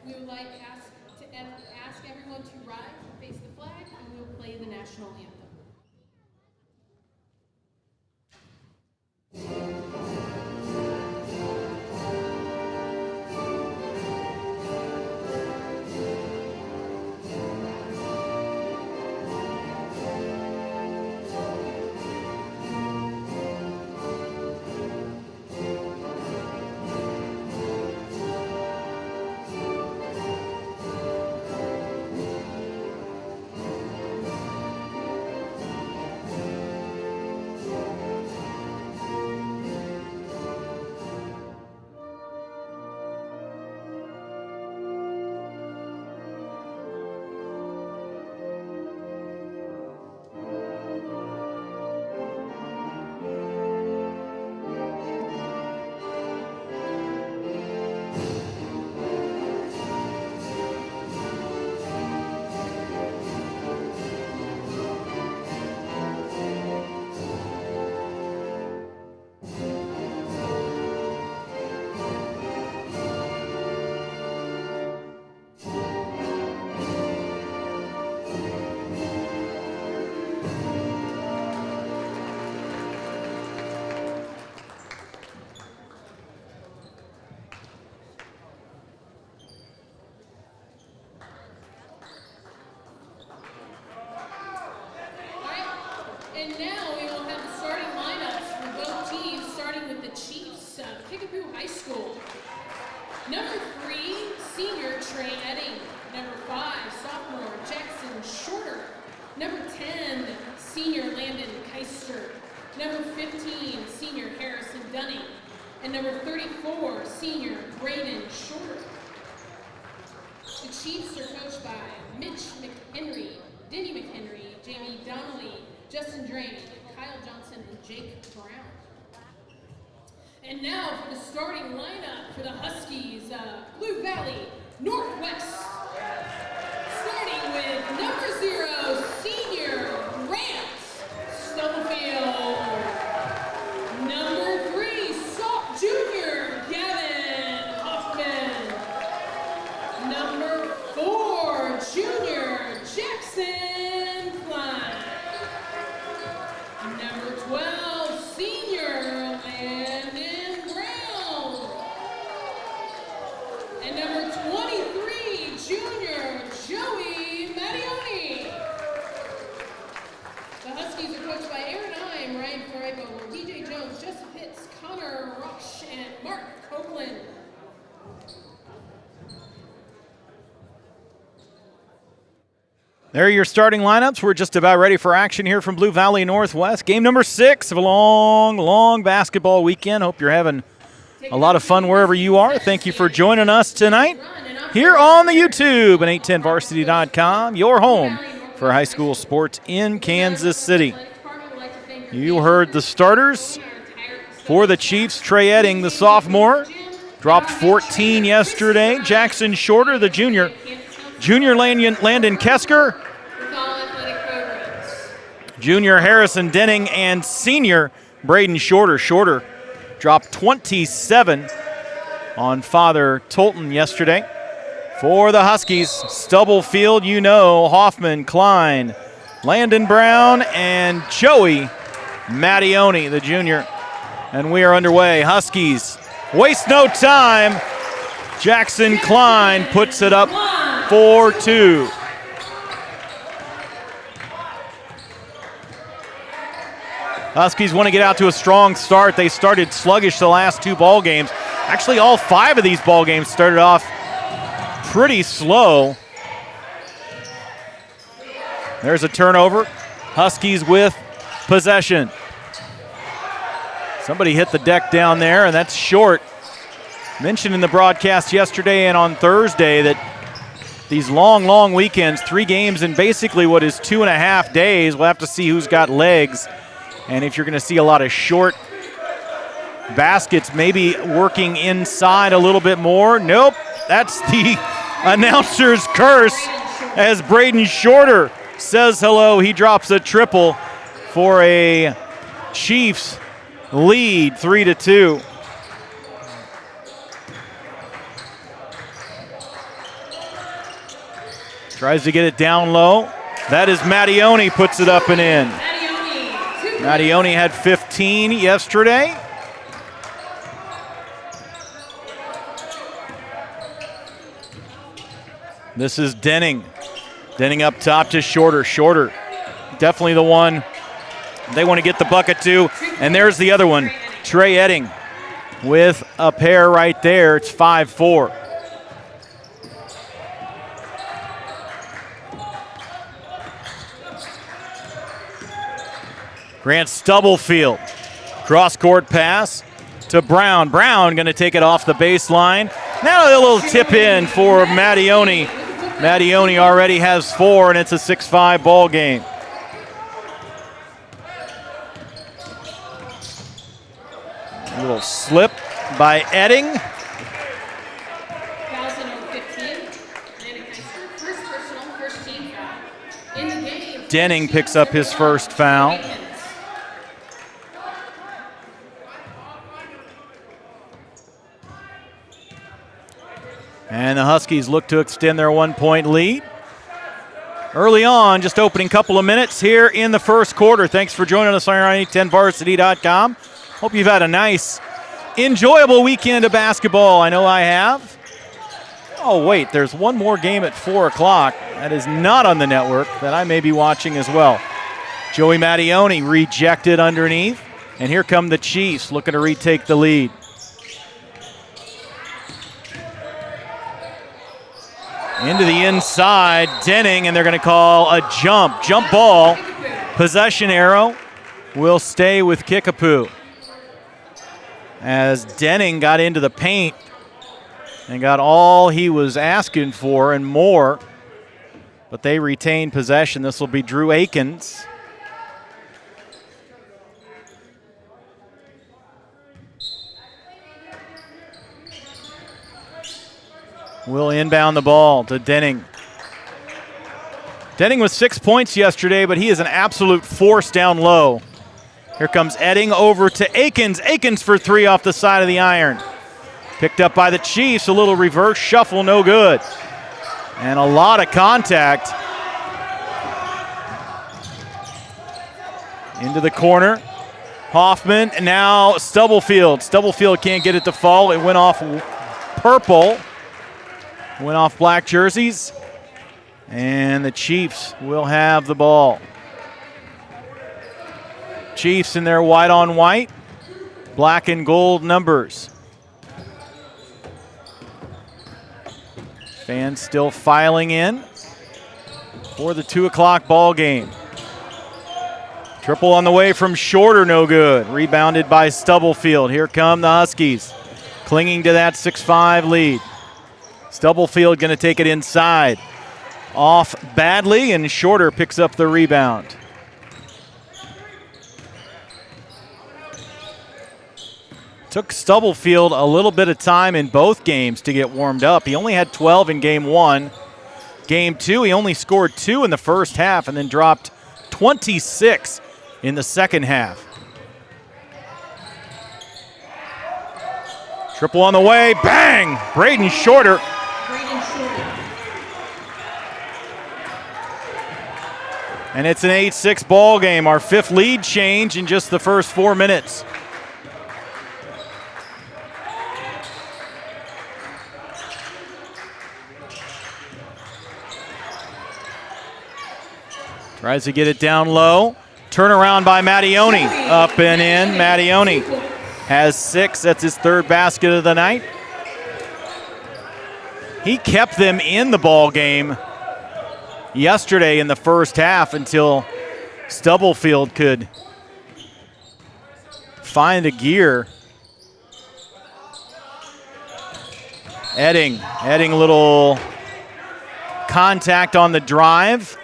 A: we would like to ask everyone to rise and face the flag, and we will play the national anthem. And now we will have the starting lineups for both teams, starting with the Chiefs of Kickapoo High School. Number 3, senior Trey Edding. Number 5, sophomore Jackson Shorter. Number 10, senior Landon Keister. Number 15, senior Harrison Dunning. And number 34, senior Braden Shorter. The Chiefs are coached by Mitch McHenry, Denny McHenry, Jamie Donnelly, Justin Drain, Kyle Johnson, and Jake Brown. And now for the starting lineup for the Huskies, Blue Valley Northwest. Starting with number 0, senior Grant Stubblefield. Number 3, junior Gavin Hoffman. Number 4, junior Jackson Klein. Number 12, senior Landon Brown. And number 23, junior Joey Mattioni. The Huskies are coached by Aaron Heim, Ryan Ferrego, DJ Jones, Joseph Hitz, Connor Roche, and Mark Copeland.
B: There are your starting lineups. We're just about ready for action here from Blue Valley Northwest. Game number 6 of a long basketball weekend. Hope you're having a lot of fun wherever you are. Thank you for joining us tonight here on the YouTube and 810varsity.com, your home for high school sports in Kansas City. You heard the starters for the Chiefs. Trey Edding, the sophomore, dropped 14 yesterday. Jackson Shorter, the junior. Junior Landon Kesker, junior Harrison Denning, and senior Braden Shorter. Shorter dropped 27 on Father Tolton yesterday. For the Huskies, Stubblefield, Hoffman, Klein, Landon Brown, and Joey Mattioni, the junior. And we are underway. Huskies waste no time. Jackson Klein puts it up 4-2. Huskies want to get out to a strong start. They started sluggish the last 2 ball games. Actually, all 5 of these ball games started off pretty slow. There's a turnover. Huskies with possession. Somebody hit the deck down there, and that's short. Mentioned in the broadcast yesterday and on Thursday that these long weekends, 3 games in basically what is 2.5 days. We'll have to see who's got legs. And if you're going to see a lot of short baskets, maybe working inside a little bit more. Nope, that's the announcer's curse as Braden Shorter says hello. He drops a triple for a Chiefs lead, 3-2. Tries to get it down low. That is Mattione, puts it up and in. Mattione had 15 yesterday. This is Denning. Denning up top to Shorter. Shorter, definitely the one they want to get the bucket to. And there's the other one, Trey Edding, with a pair right there. It's 5-4. Grant Stubblefield, cross-court pass to Brown. Brown going to take it off the baseline. Now a little tip in for Mattione. Mattione already has 4, and it's a 6-5 ball game. A little slip by Edding. Denning picks up his first foul. And the Huskies look to extend their 1-point lead. Early on, just opening couple of minutes here in the first quarter. Thanks for joining us on 10varsity.com. Hope you've had a nice, enjoyable weekend of basketball. I know I have. Oh, wait, there's one more game at 4 o'clock that is not on the network that I may be watching as well. Joey Mattione rejected underneath. And here come the Chiefs looking to retake the lead. Into the inside, Denning, and they're going to call a jump ball. Possession arrow will stay with Kickapoo. As Denning got into the paint and got all he was asking for and more, but they retain possession. This will be Drew Akins. Will inbound the ball to Denning. Denning with 6 points yesterday, but he is an absolute force down low. Here comes Edding over to Akins. Akins for 3 off the side of the iron. Picked up by the Chiefs. A little reverse shuffle, no good. And a lot of contact. Into the corner. Hoffman, and now Stubblefield. Stubblefield can't get it to fall. It went off purple. Went off black jerseys, and the Chiefs will have the ball. Chiefs in their white on white, black and gold numbers. Fans still filing in for the 2 o'clock ball game. Triple on the way from Shorter, no good. Rebounded by Stubblefield. Here come the Huskies, clinging to that 6-5 lead. Stubblefield going to take it inside. Off badly, and Shorter picks up the rebound. Took Stubblefield a little bit of time in both games to get warmed up. He only had 12 in game 1. Game 2, he only scored 2 in the first half and then dropped 26 in the second half. Triple on the way, bang! Braden Shorter. And it's an 8-6 ball game, our 5th lead change in just the first 4 minutes. Tries to get it down low. Turnaround by Mattioni. Up and in. Mattioni has 6. That's his 3rd basket of the night. He kept them in the ball game yesterday in the first half until Stubblefield could find a gear. Edding a little contact on the drive.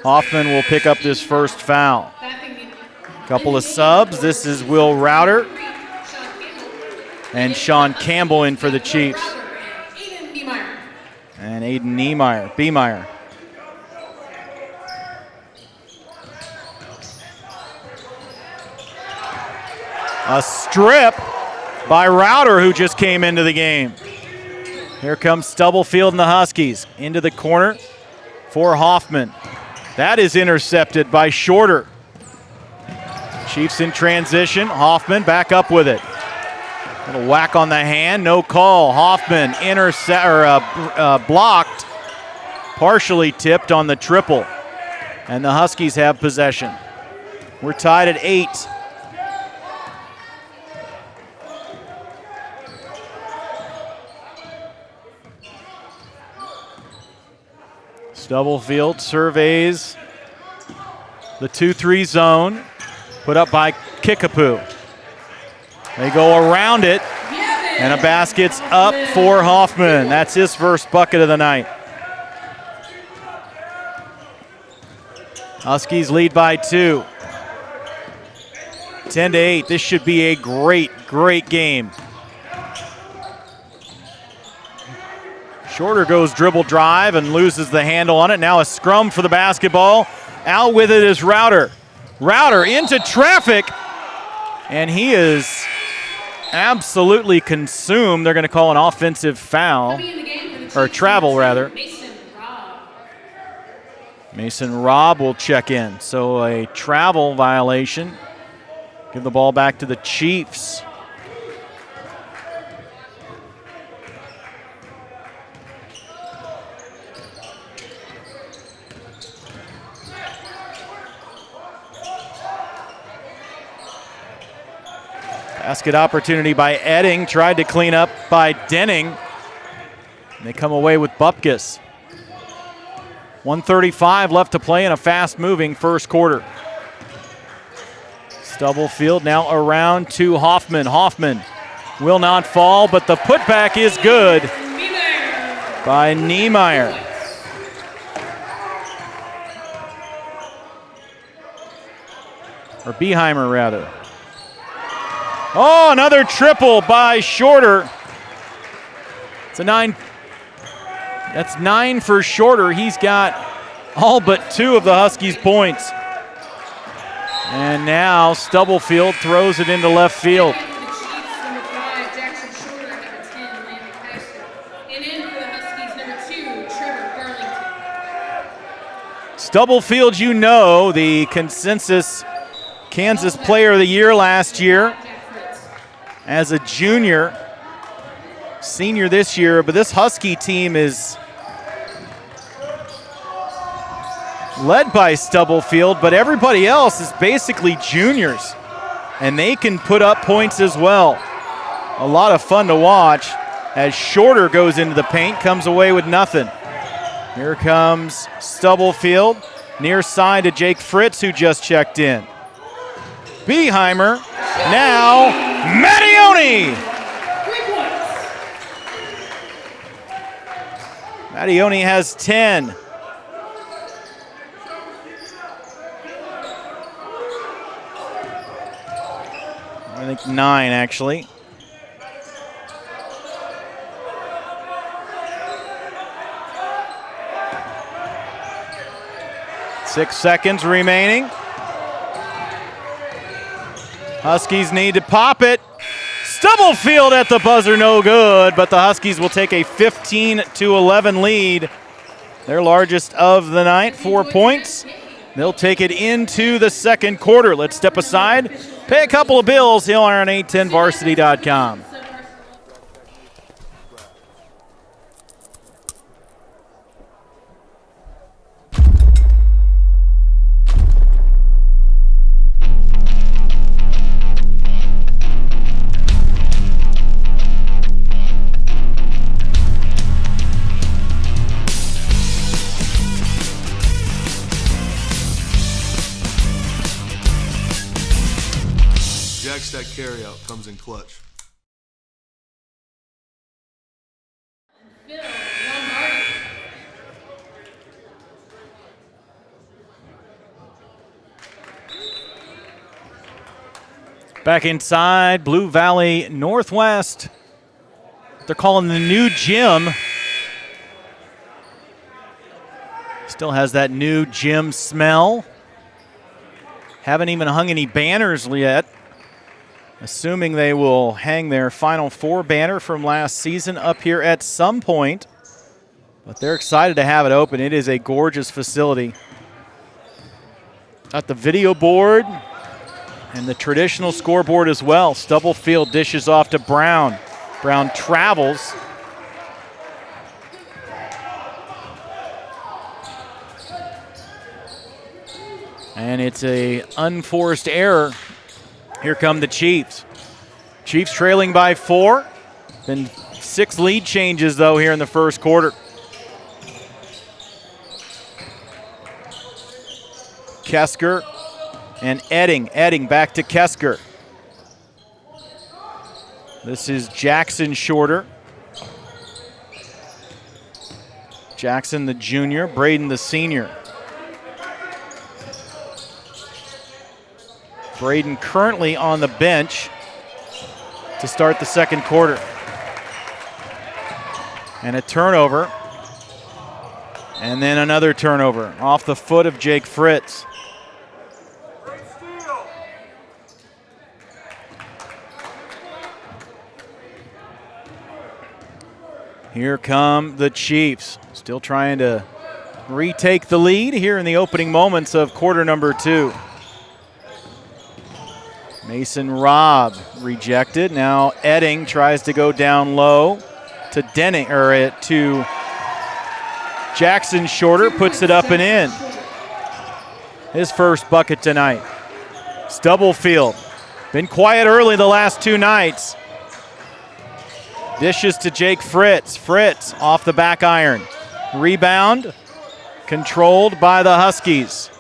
B: Hoffman will pick up this first foul. Couple of subs. This is Will Router and Sean Campbell in for the Chiefs. And Aiden Beemeyer. A strip by Router, who just came into the game. Here comes Stubblefield and the Huskies. Into the corner for Hoffman. That is intercepted by Shorter. Chiefs in transition. Hoffman back up with it. Little whack on the hand, no call. Hoffman blocked, partially tipped on the triple. And the Huskies have possession. We're tied at 8. Stubblefield surveys the 2-3 zone, put up by Kickapoo. They go around it, and a basket's up for Hoffman. That's his first bucket of the night. Huskies lead by 2. 10-8. This should be a great, great game. Shorter goes dribble drive and loses the handle on it. Now a scrum for the basketball. Out with it is Router. Router into traffic, and he is absolutely consumed. They're going to call an offensive foul, or travel rather. Mason Robb will check in. So a travel violation. Give the ball back to the Chiefs. Basket opportunity by Edding, tried to clean up by Denning. And they come away with Bupkis. 1:35 left to play in a fast-moving first quarter. Stubblefield now around to Hoffman. Hoffman will not fall, but the putback is good by Niemeyer. Or Beeheimer, rather. Oh, another triple by Shorter. It's a 9. That's 9 for Shorter. He's got all but 2 of the Huskies' points. And now Stubblefield throws it into left field. Stubblefield, you know, the consensus Kansas Player of the Year last year. As a junior, senior this year, but this Husky team is led by Stubblefield, but everybody else is basically juniors, and they can put up points as well. A lot of fun to watch as Shorter goes into the paint, comes away with nothing. Here comes Stubblefield, near side to Jake Fritz, who just checked in. Beeheimer, now Mattioni! Mattioni has 10. I think 9, actually. Six seconds remaining. Huskies need to pop it. Stubblefield at the buzzer, no good, but the Huskies will take a 15-11 lead. Their largest of the night, 4 points. They'll take it into the second quarter. Let's step aside, pay a couple of bills here on 810varsity.com.
C: carryout comes in clutch.
A: Phil Lombardi.
B: Back inside, Blue Valley Northwest. They're calling the new gym. Still has that new gym smell. Haven't even hung any banners yet. Assuming they will hang their Final Four banner from last season up here at some point. But they're excited to have it open. It is a gorgeous facility. Got the video board and the traditional scoreboard as well. Stubblefield dishes off to Brown. Brown travels. And it's a unforced error. Here come the Chiefs. Chiefs trailing by 4. Been 6 lead changes, though, here in the first quarter. Kesker and Edding. Edding back to Kesker. This is Jackson Shorter. Jackson the junior, Braden the senior. Braden currently on the bench to start the second quarter. And a turnover. And then another turnover off the foot of Jake Fritz. Here come the Chiefs, still trying to retake the lead here in the opening moments of quarter number 2. Mason Robb rejected. Now Edding tries to go down low to to Jackson Shorter, puts it up and in. His first bucket tonight. Stubblefield, been quiet early the last 2 nights. Dishes to Jake Fritz. Fritz off the back iron. Rebound controlled by the Huskies.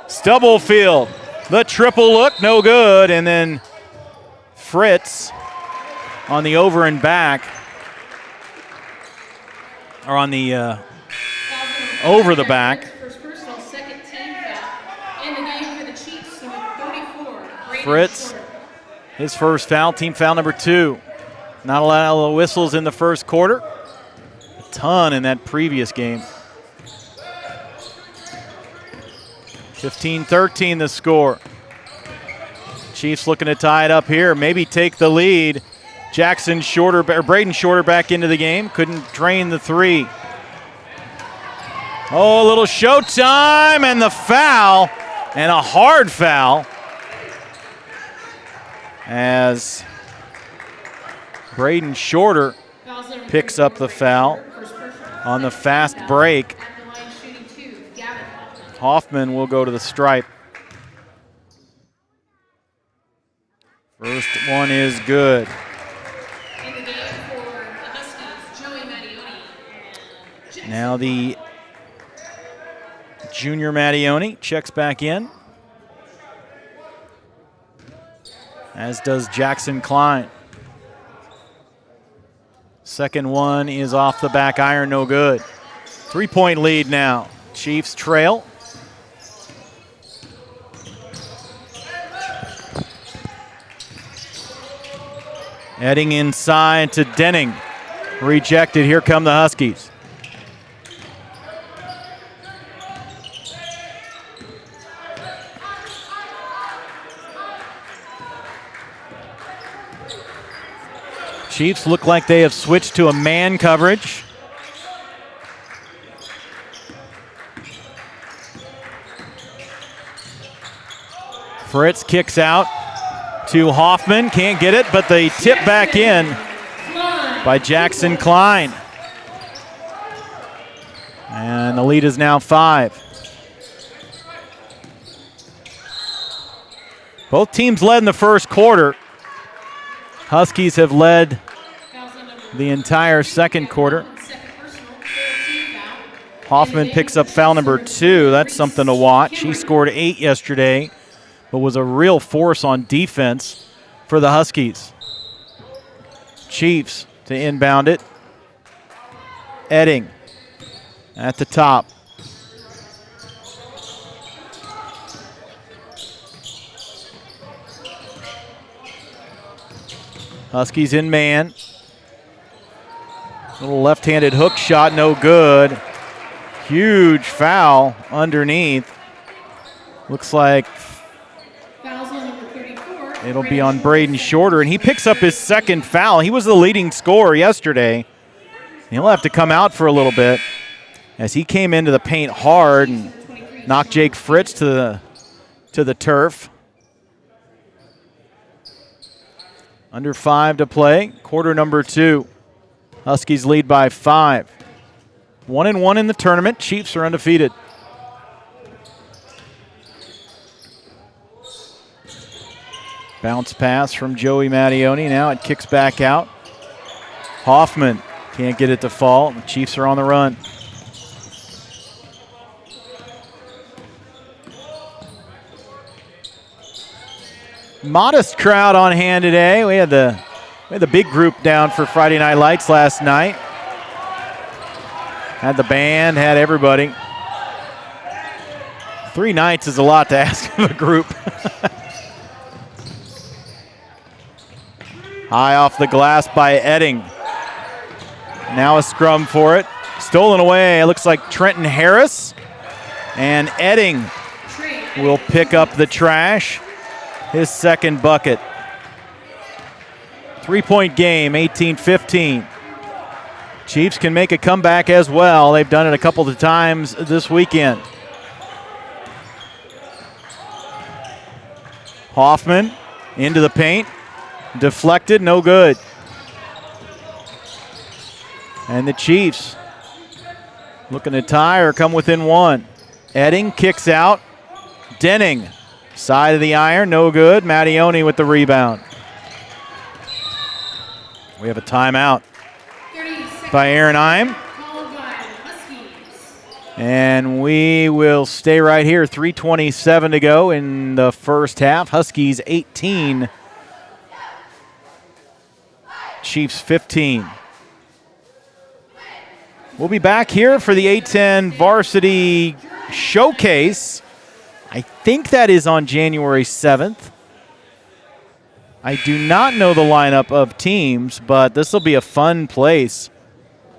B: Stubblefield, the triple look, no good. And then Fritz on the over and back. Or on the over the back.
A: First personal, second team foul. In the game for the Chiefs, number 34.
B: Fritz, his first foul, team foul number 2. Not a lot of whistles in the first quarter. A ton in that previous game. 15-13 the score. Chiefs looking to tie it up here, maybe take the lead. Jackson Shorter, or Braden Shorter back into the game. Couldn't drain the 3. Oh, a little showtime and the foul, and a hard foul. As Braden Shorter picks up the foul on the fast break. Hoffman will go to the stripe. First one is good. Now the junior Mattioni checks back in, as does Jackson Klein. Second one is off the back iron, no good. 3-point lead now. Chiefs trail. Heading inside to Denning. Rejected. Here come the Huskies. Chiefs look like they have switched to a man coverage. Fritz kicks out to Hoffman, can't get it, but they tip back in by Jackson Klein. And the lead is now 5. Both teams led in the first quarter. Huskies have led the entire second quarter. Hoffman picks up foul number 2. That's something to watch. He scored 8 yesterday, but was a real force on defense for the Huskies. Chiefs to inbound it. Edding at the top. Huskies in man. Little left-handed hook shot, no good. Huge foul underneath. Looks like
A: Fouls on number 34.
B: it'll be on Braden Shorter, and he picks up his second foul. He was the leading scorer yesterday. He'll have to come out for a little bit as he came into the paint hard and knocked Jake Fritz to the turf. Under 5 to play, quarter number 2. Huskies lead by 5. 1-1 in the tournament. Chiefs are undefeated. Bounce pass from Joey Mattioni. Now it kicks back out. Hoffman can't get it to fall. The Chiefs are on the run. Modest crowd on hand today. We had the big group down for Friday Night Lights last night. Had the band, had everybody. 3 nights is a lot to ask of a group. High off the glass by Edding. Now a scrum for it. Stolen away. It looks like Trenton Harris. And Edding will pick up the trash. His second bucket. 3-point game, 18-15. Chiefs can make a comeback as well. They've done it a couple of times this weekend. Hoffman into the paint. Deflected, no good. And the Chiefs looking to tie or come within 1. Edding kicks out. Denning, side of the iron, no good. Mattioni with the rebound. We have a timeout by Aaron Heim. And we will stay right here. 3:27 to go in the first half. Huskies 18. Chiefs 15. We'll be back here for the 8-10 varsity showcase. I think that is on January 7th. I do not know the lineup of teams, but this will be a fun place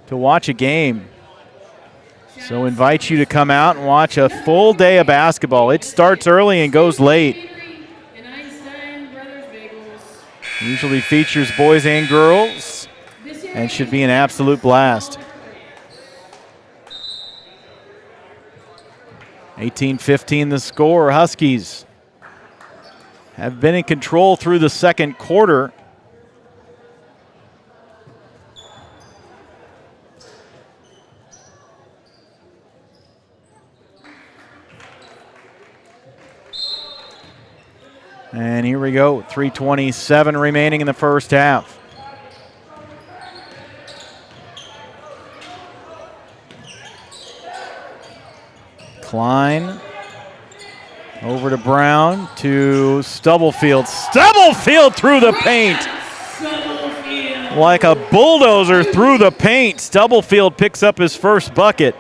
B: to watch a game. So invite you to come out and watch a full day of basketball. It starts early and goes late. Usually features boys and girls and should be an absolute blast. 18-15 the score. Huskies have been in control through the second quarter. And here we go, 3:27 remaining in the first half. Klein over to Brown to Stubblefield. Stubblefield through the paint. Like a bulldozer through the paint. Stubblefield picks up his first bucket.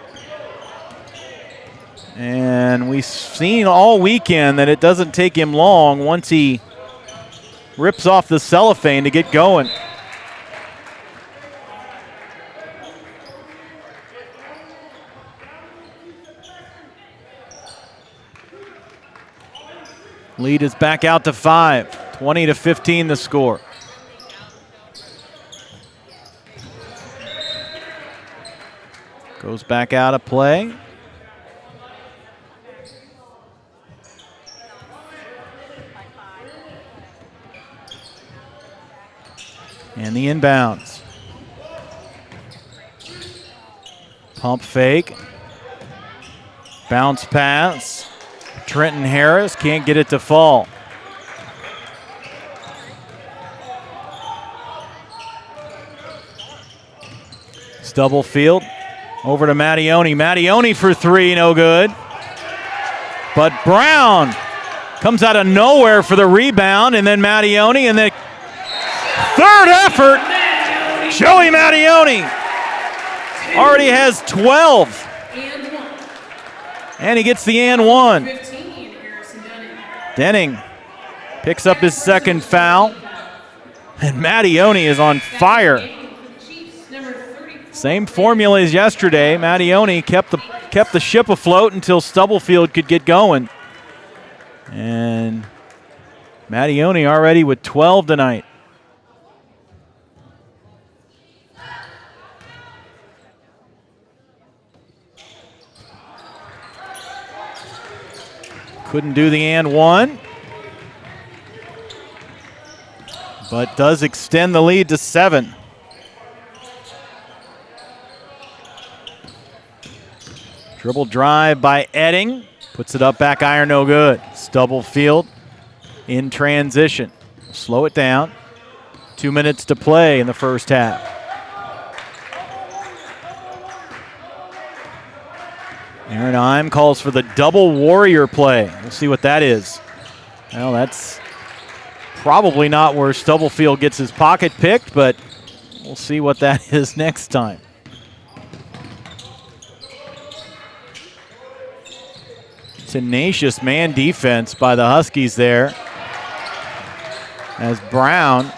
B: And we've seen all weekend that it doesn't take him long once he rips off the cellophane to get going. Lead is back out to 5. 20-15 the score. Goes back out of play. And the inbounds. Pump fake. Bounce pass. Trenton Harris can't get it to fall. Stubblefield over to Mattioni. Mattioni for 3, no good. But Brown Comes out of nowhere for the rebound, and then Mattioni, and then third effort, Joey Mattioni already has 12. And he gets the and one. Denning picks up his second foul, and Mattioni is on fire. Same formula as yesterday. Mattioni kept the ship afloat until Stubblefield could get going. And Mattioni already with 12 tonight. Couldn't do the and one, but does extend the lead to 7. Dribble drive by Edding. Puts it up, back iron, no good. Stubblefield in transition. Slow it down. 2 minutes to play in the first half. Aaron Heim calls for the double warrior play. We'll see what that is. Well, that's probably not where Stubblefield gets his pocket picked, but we'll see what that is next time. Tenacious man defense by the Huskies there, as Brown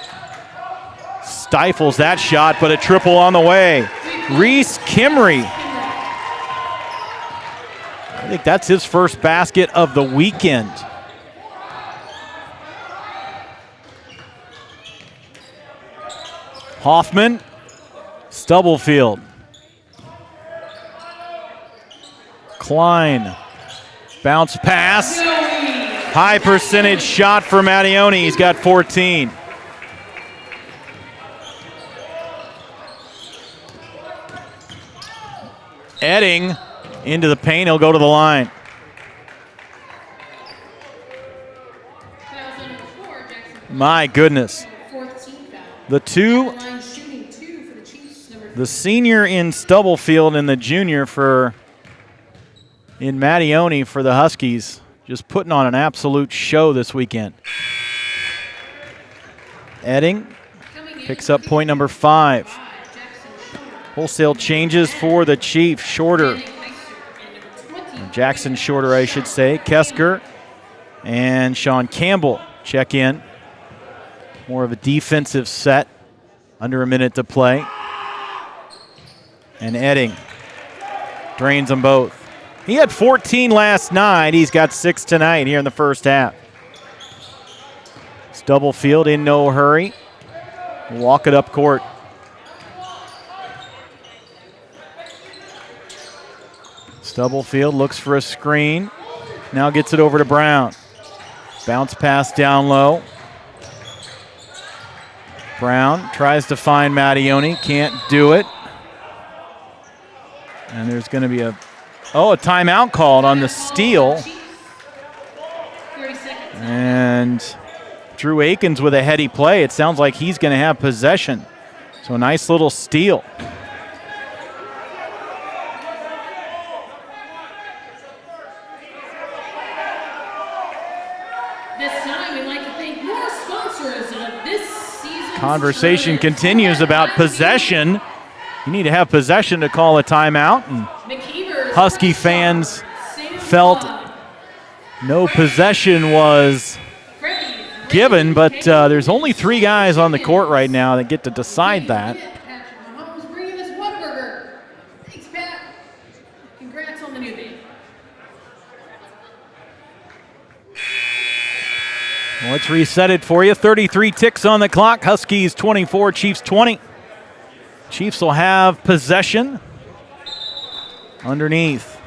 B: stifles that shot, but a triple on the way. Reese Kimry. I think that's his first basket of the weekend. Hoffman, Stubblefield. Klein. Bounce pass. High percentage shot for Mattioni. He's got 14. Edding into the paint. He'll go to the line. My goodness. The senior in Stubblefield and the junior in Mattioni for the Huskies, just putting on an absolute show this weekend. Edding picks up point number 5. Wholesale changes for the Chiefs. Shorter. Jackson Shorter, I should say. Kesker and Sean Campbell check in. More of a defensive set. Under a minute to play. And Edding drains them both. He had 14 last night. He's got 6 tonight here in the first half. Stubblefield in no hurry. Walk it up court. Stubblefield looks for a screen. Now gets it over to Brown. Bounce pass down low. Brown tries to find Mattioni. Can't do it. And there's going to be a timeout called on the steal. And Drew Akins with a heady play. It sounds like he's going to have possession. So a nice little steal.
A: This time we'd like to thank more sponsors of this season's
B: Conversation continues about possession. You need to have possession to call a timeout. And Husky fans felt no possession was given, but there's only 3 guys on the court right now that get to decide that.
A: Thanks, Pat. Congrats on the new baby.
B: Well, let's reset it for you. 33 ticks on the clock. Huskies 24, Chiefs 20. Chiefs will have possession. Underneath.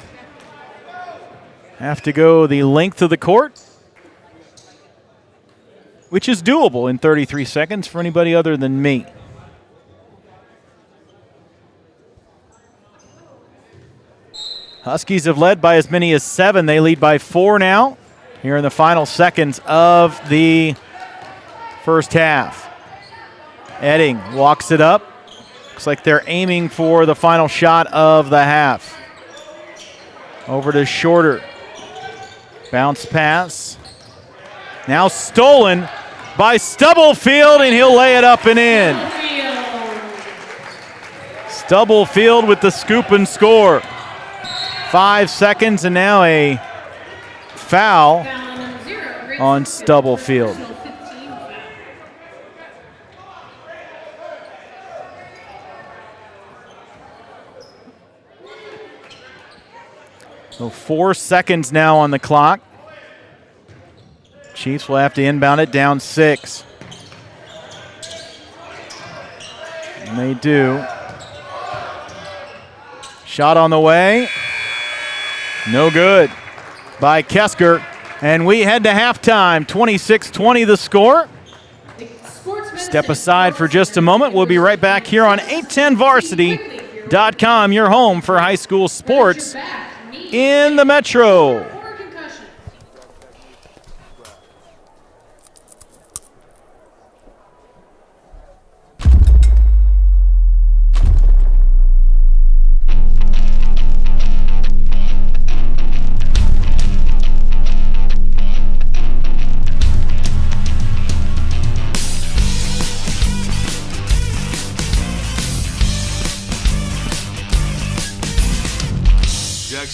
B: Have to go the length of the court, which is doable in 33 seconds for anybody other than me. Huskies have led by as many as 7. They lead by 4 now here in the final seconds of the first half. Edding walks it up. Looks like they're aiming for the final shot of the half. Over to Shorter. Bounce pass. Now stolen by Stubblefield, and he'll lay it up and in. Stubblefield with the scoop and score. 5 seconds, and now a foul on Stubblefield. So 4 seconds now on the clock. Chiefs will have to inbound it, down 6. And they do. Shot on the way. No good by Kesker. And we head to halftime. 26-20 the score. Step aside for just a moment. We'll be right back here on 810varsity.com, your home for high school sports in the Metro.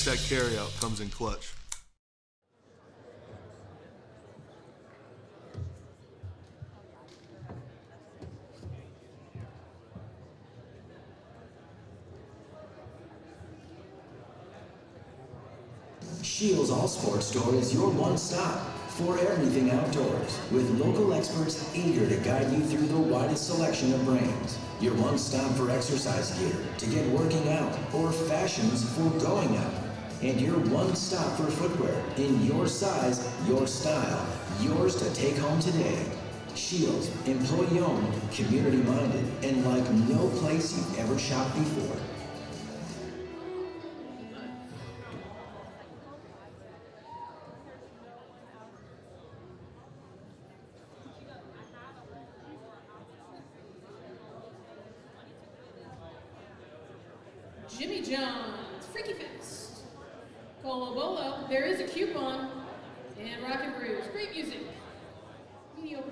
C: That carryout comes in clutch.
G: Shields All Sports Store is your one stop for everything outdoors, with local experts eager to guide you through the widest selection of brands. Your one stop for exercise gear to get working out or fashions for going out. And your one stop for footwear in your size, your style, yours to take home today. Shields, employee owned, community minded, and like no place you've ever shopped before.
A: Jimmy John's Freaky Fest. Colo Bolo, there is a coupon, and Rock and Brews. Great music. Mediocre.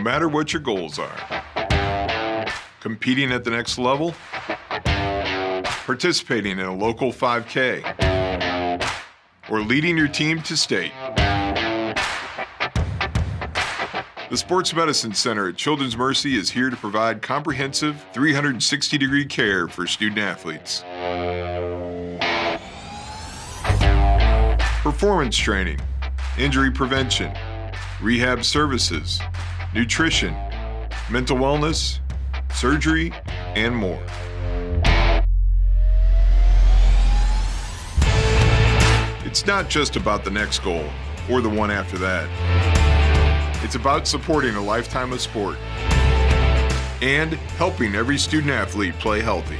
F: matter what your goals are. Competing at the next level, participating in a local 5K, or leading your team to state. The Sports Medicine Center at Children's Mercy is here to provide comprehensive 360-degree care for student athletes. Performance training, injury prevention, rehab services, nutrition, mental wellness, surgery, and more. It's not just about the next goal or the one after that. It's about supporting a lifetime of sport and helping every student athlete play healthy.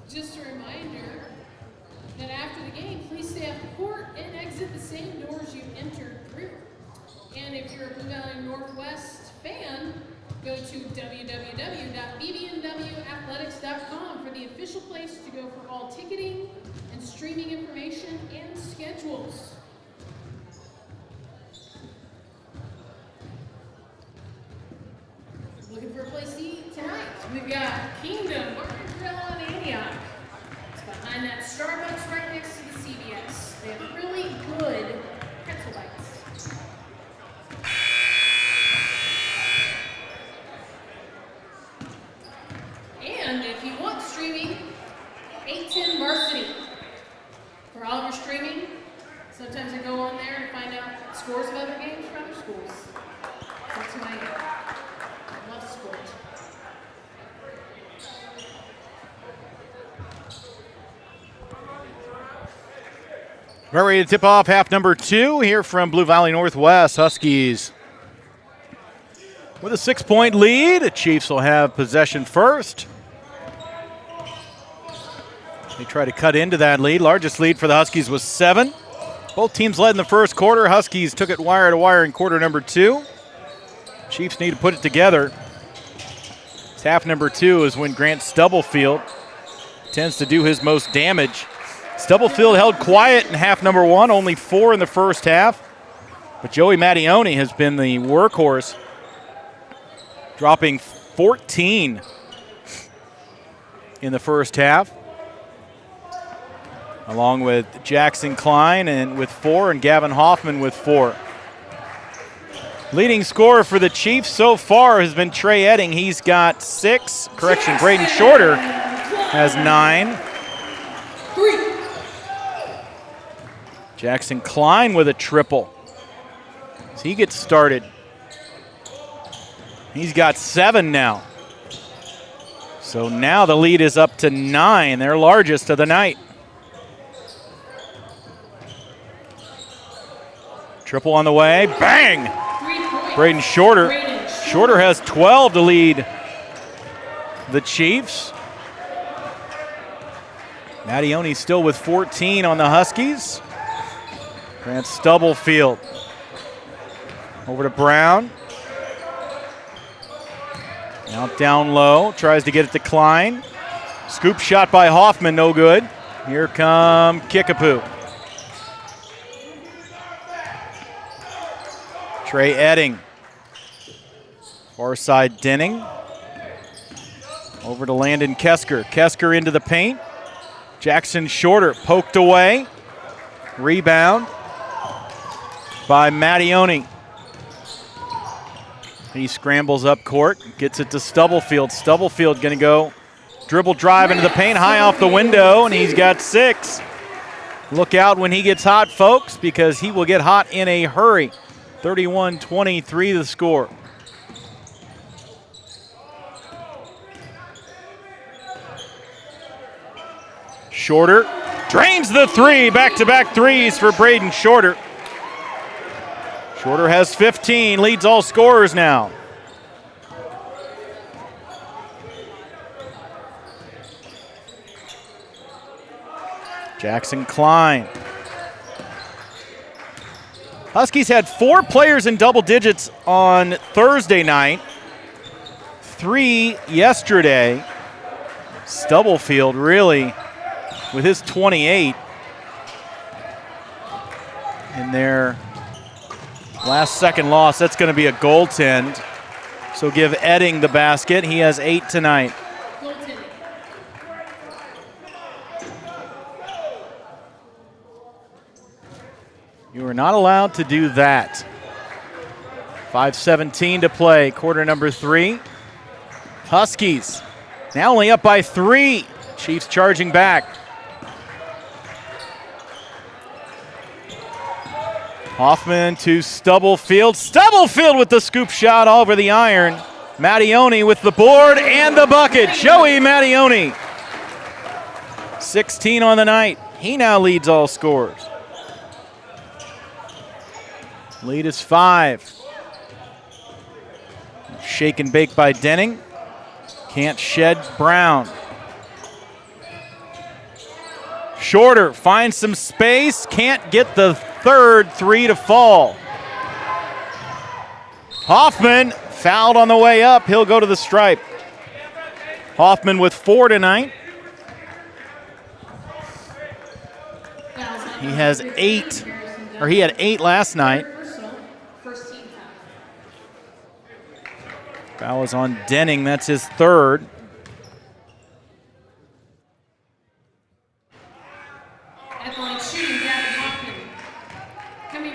A: Just a reminder that after the game, please stay off the court and exit the same doors you entered through. And if you're a Blue Valley Northwest fan, go to www.bbnwathletics.com for the official place to go for all ticketing and streaming information and schedules. Looking for a place to eat tonight? We've got Kingdom Bar and Grill on Antioch. It's behind that Starbucks right next to the CVS. They have really good pretzel bites. And if you want streaming, 810 Varsity. For all of your streaming, sometimes I go on there to find out scores of other games from other schools. That's who I am. I love sport.
B: We're ready to tip off half number 2 here from Blue Valley Northwest. Huskies with a 6-point lead. The Chiefs will have possession first. They try to cut into that lead. Largest lead for the Huskies was 7. Both teams led in the first quarter. Huskies took it wire to wire in quarter number 2. Chiefs need to put it together. It's half number 2 is when Grant Stubblefield tends to do his most damage. Stubblefield held quiet in half number 1, only 4 in the first half. But Joey Mattioni has been the workhorse, dropping 14 in the first half, along with Jackson Klein and with 4 and Gavin Hoffman with 4. Leading scorer for the Chiefs so far has been Trey Edding. He's got 6. Correction, Braden Shorter has 9.
A: 3.
B: Jackson Klein with a triple as he gets started. He's got 7 now. So now the lead is up to 9, their largest of the night. Triple on the way, bang! Braden Shorter. Shorter has 12 to lead the Chiefs. Mattioni still with 14 on the Huskies. Grant Stubblefield over to Brown. Now down low, tries to get it to Klein. Scoop shot by Hoffman, no good. Here come Kickapoo. Trey Edding. Far side Denning. Over to Landon Kesker. Kesker into the paint. Jackson Shorter poked away. Rebound by Mattioni. He scrambles up court, gets it to Stubblefield. Stubblefield going to go dribble drive into the paint, high off the window, and he's got 6. Look out when he gets hot, folks, because he will get hot in a hurry. 31-23 the score. Shorter drains the 3, back-to-back threes for Braden Shorter. Shorter has 15, leads all scorers now. Jackson Klein. Huskies had 4 players in double digits on Thursday night, 3 yesterday. Stubblefield really with his 28 in their last second loss. That's going to be a goaltend. So give Edding the basket. He has 8 tonight. You are not allowed to do that. 5:17 to play, quarter number 3. Huskies now only up by 3. Chiefs charging back. Hoffman to Stubblefield. Stubblefield with the scoop shot over the iron. Mattioni with the board and the bucket. Joey Mattioni. 16 on the night. He now leads all scorers. Lead is 5. Shake and bake by Denning. Can't shed Brown. Shorter finds some space. Can't get the third 3 to fall. Hoffman fouled on the way up. He'll go to the stripe. Hoffman with 4 tonight. He has 8, or he had 8 last night. Foul is on Denning. That's his 3rd.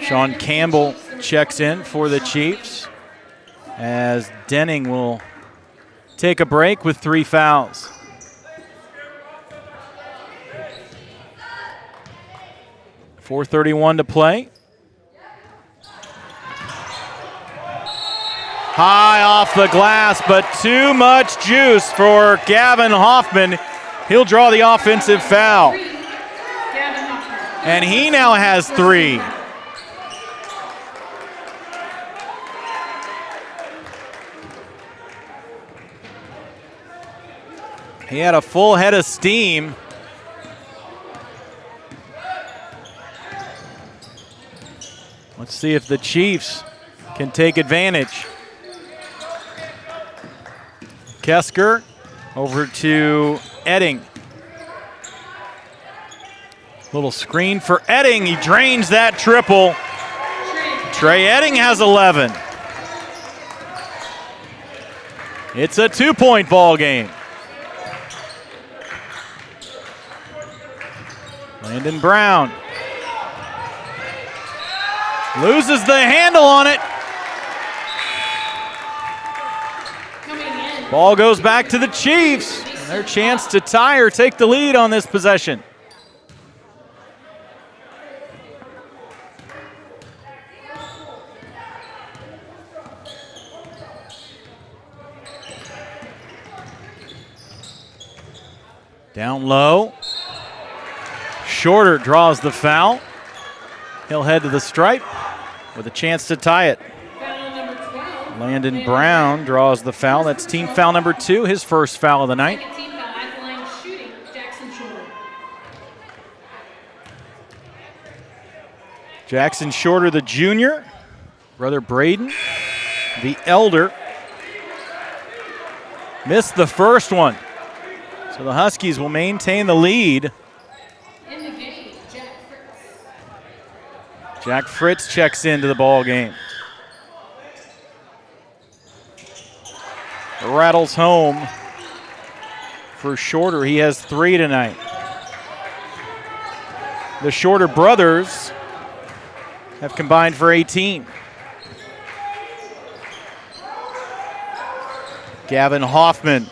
B: Sean Campbell checks in for the Chiefs as Denning will take a break with 3 fouls. .431 to play. High off the glass, but too much juice for Gavin Hoffman. He'll draw the offensive foul. And he now has 3. He had a full head of steam. Let's see if the Chiefs can take advantage. Kesker over to Edding. Little screen for Edding. He drains that triple. Trey Edding has 11. It's a 2-point ball game. Landon Brown loses the handle on it. Ball goes back to the Chiefs. And their chance to tie or take the lead on this possession. Down low. Shorter draws the foul. He'll head to the stripe with a chance to tie it. Landon Brown draws the foul. That's team foul number 2, his first foul of the night. Jackson Shorter, the junior. Brother Braden, the elder. Missed the first one. So the Huskies will maintain the lead. Jack Fritz checks into the ball game. rattles home for Shorter. He has 3 tonight. The Shorter brothers have combined for 18. Gavin Hoffman.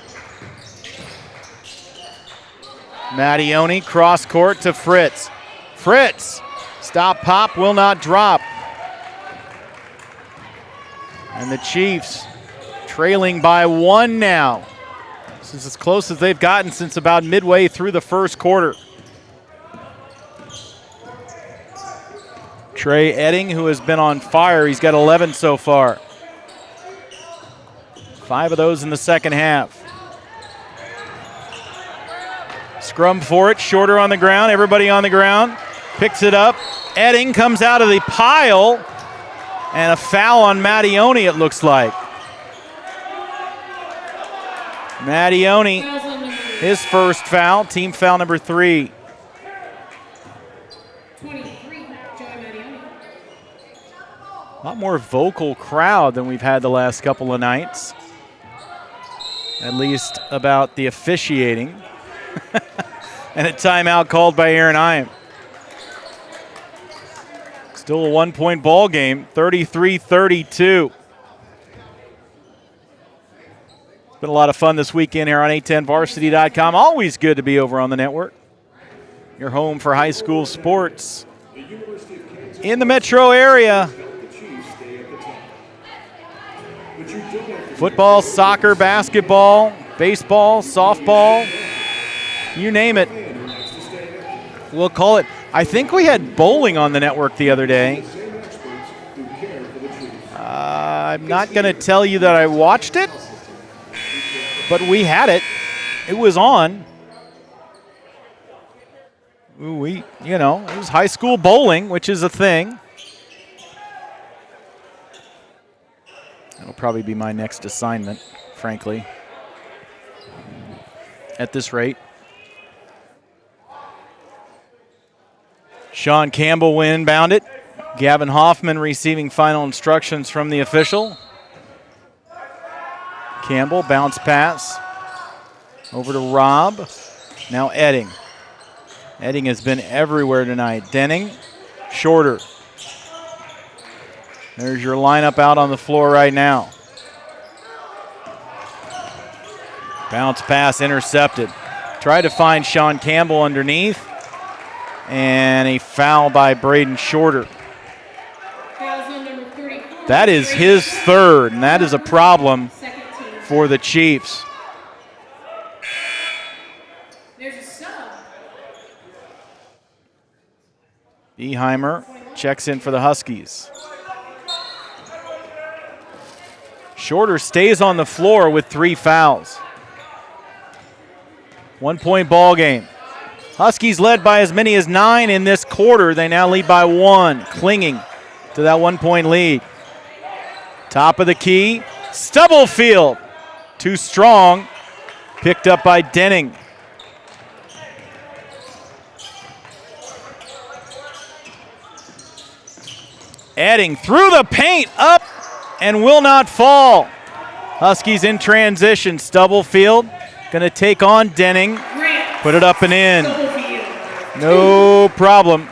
B: Mattioni, cross court to Fritz. Fritz, stop, pop, will not drop. And the Chiefs trailing by 1 now. This is as close as they've gotten since about midway through the first quarter. Trey Edding, who has been on fire, he's got 11 so far. 5 of those in the second half. Scrum for it, Shorter on the ground, everybody on the ground. Picks it up, Edding comes out of the pile, and a foul on Mattioni, it looks like. Mattioni, his first foul, team foul number 3.
A: 23, Joey Mattioni.
B: A lot more vocal crowd than we've had the last couple of nights. At least about the officiating. And a timeout called by Aaron Iam. Still a 1-point ball game, 33-32. Been a lot of fun this weekend here on 810varsity.com. Always good to be over on the network. Your home for high school sports in the metro area. Football, soccer, basketball, baseball, softball, you name it. We'll call it. I think we had bowling on the network the other day. I'm not going to tell you that I watched it, but we had it. It was on. It was high school bowling, which is a thing. That'll probably be my next assignment, frankly, at this rate. Sean Campbell will inbound it. Gavin Hoffman receiving final instructions from the official. Campbell, bounce pass. Over to Robb. Now Edding. Edding has been everywhere tonight. Denning, Shorter. There's your lineup out on the floor right now. Bounce pass intercepted. Tried to find Sean Campbell underneath. And a foul by Braden Shorter. That is his third, and that is a problem for the Chiefs.
A: There's a sub.
B: Beheimer checks in for the Huskies. Shorter stays on the floor with 3 fouls. 1-point ball game. Huskies led by as many as 9 in this quarter. They now lead by 1, clinging to that 1-point lead. Top of the key, Stubblefield. Too strong, picked up by Denning. Edding through the paint, up, and will not fall. Huskies in transition. Stubblefield going to take on Denning. Put it up and in. No problem.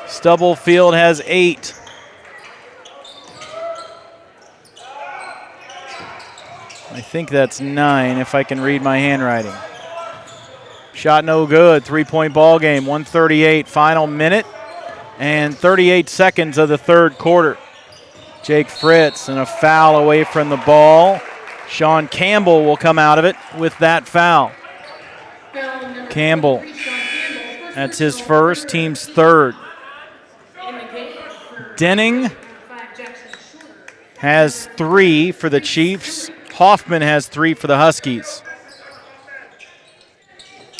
B: Stubblefield has 8. I think that's 9 if I can read my handwriting. Shot no good. 3-point ball game. 1:38 final minute and 38 seconds of the third quarter. Jake Fritz and a foul away from the ball. Sean Campbell will come out of it with that foul. Campbell. That's his first, team's third. Denning has 3 for the Chiefs. Hoffman has 3 for the Huskies.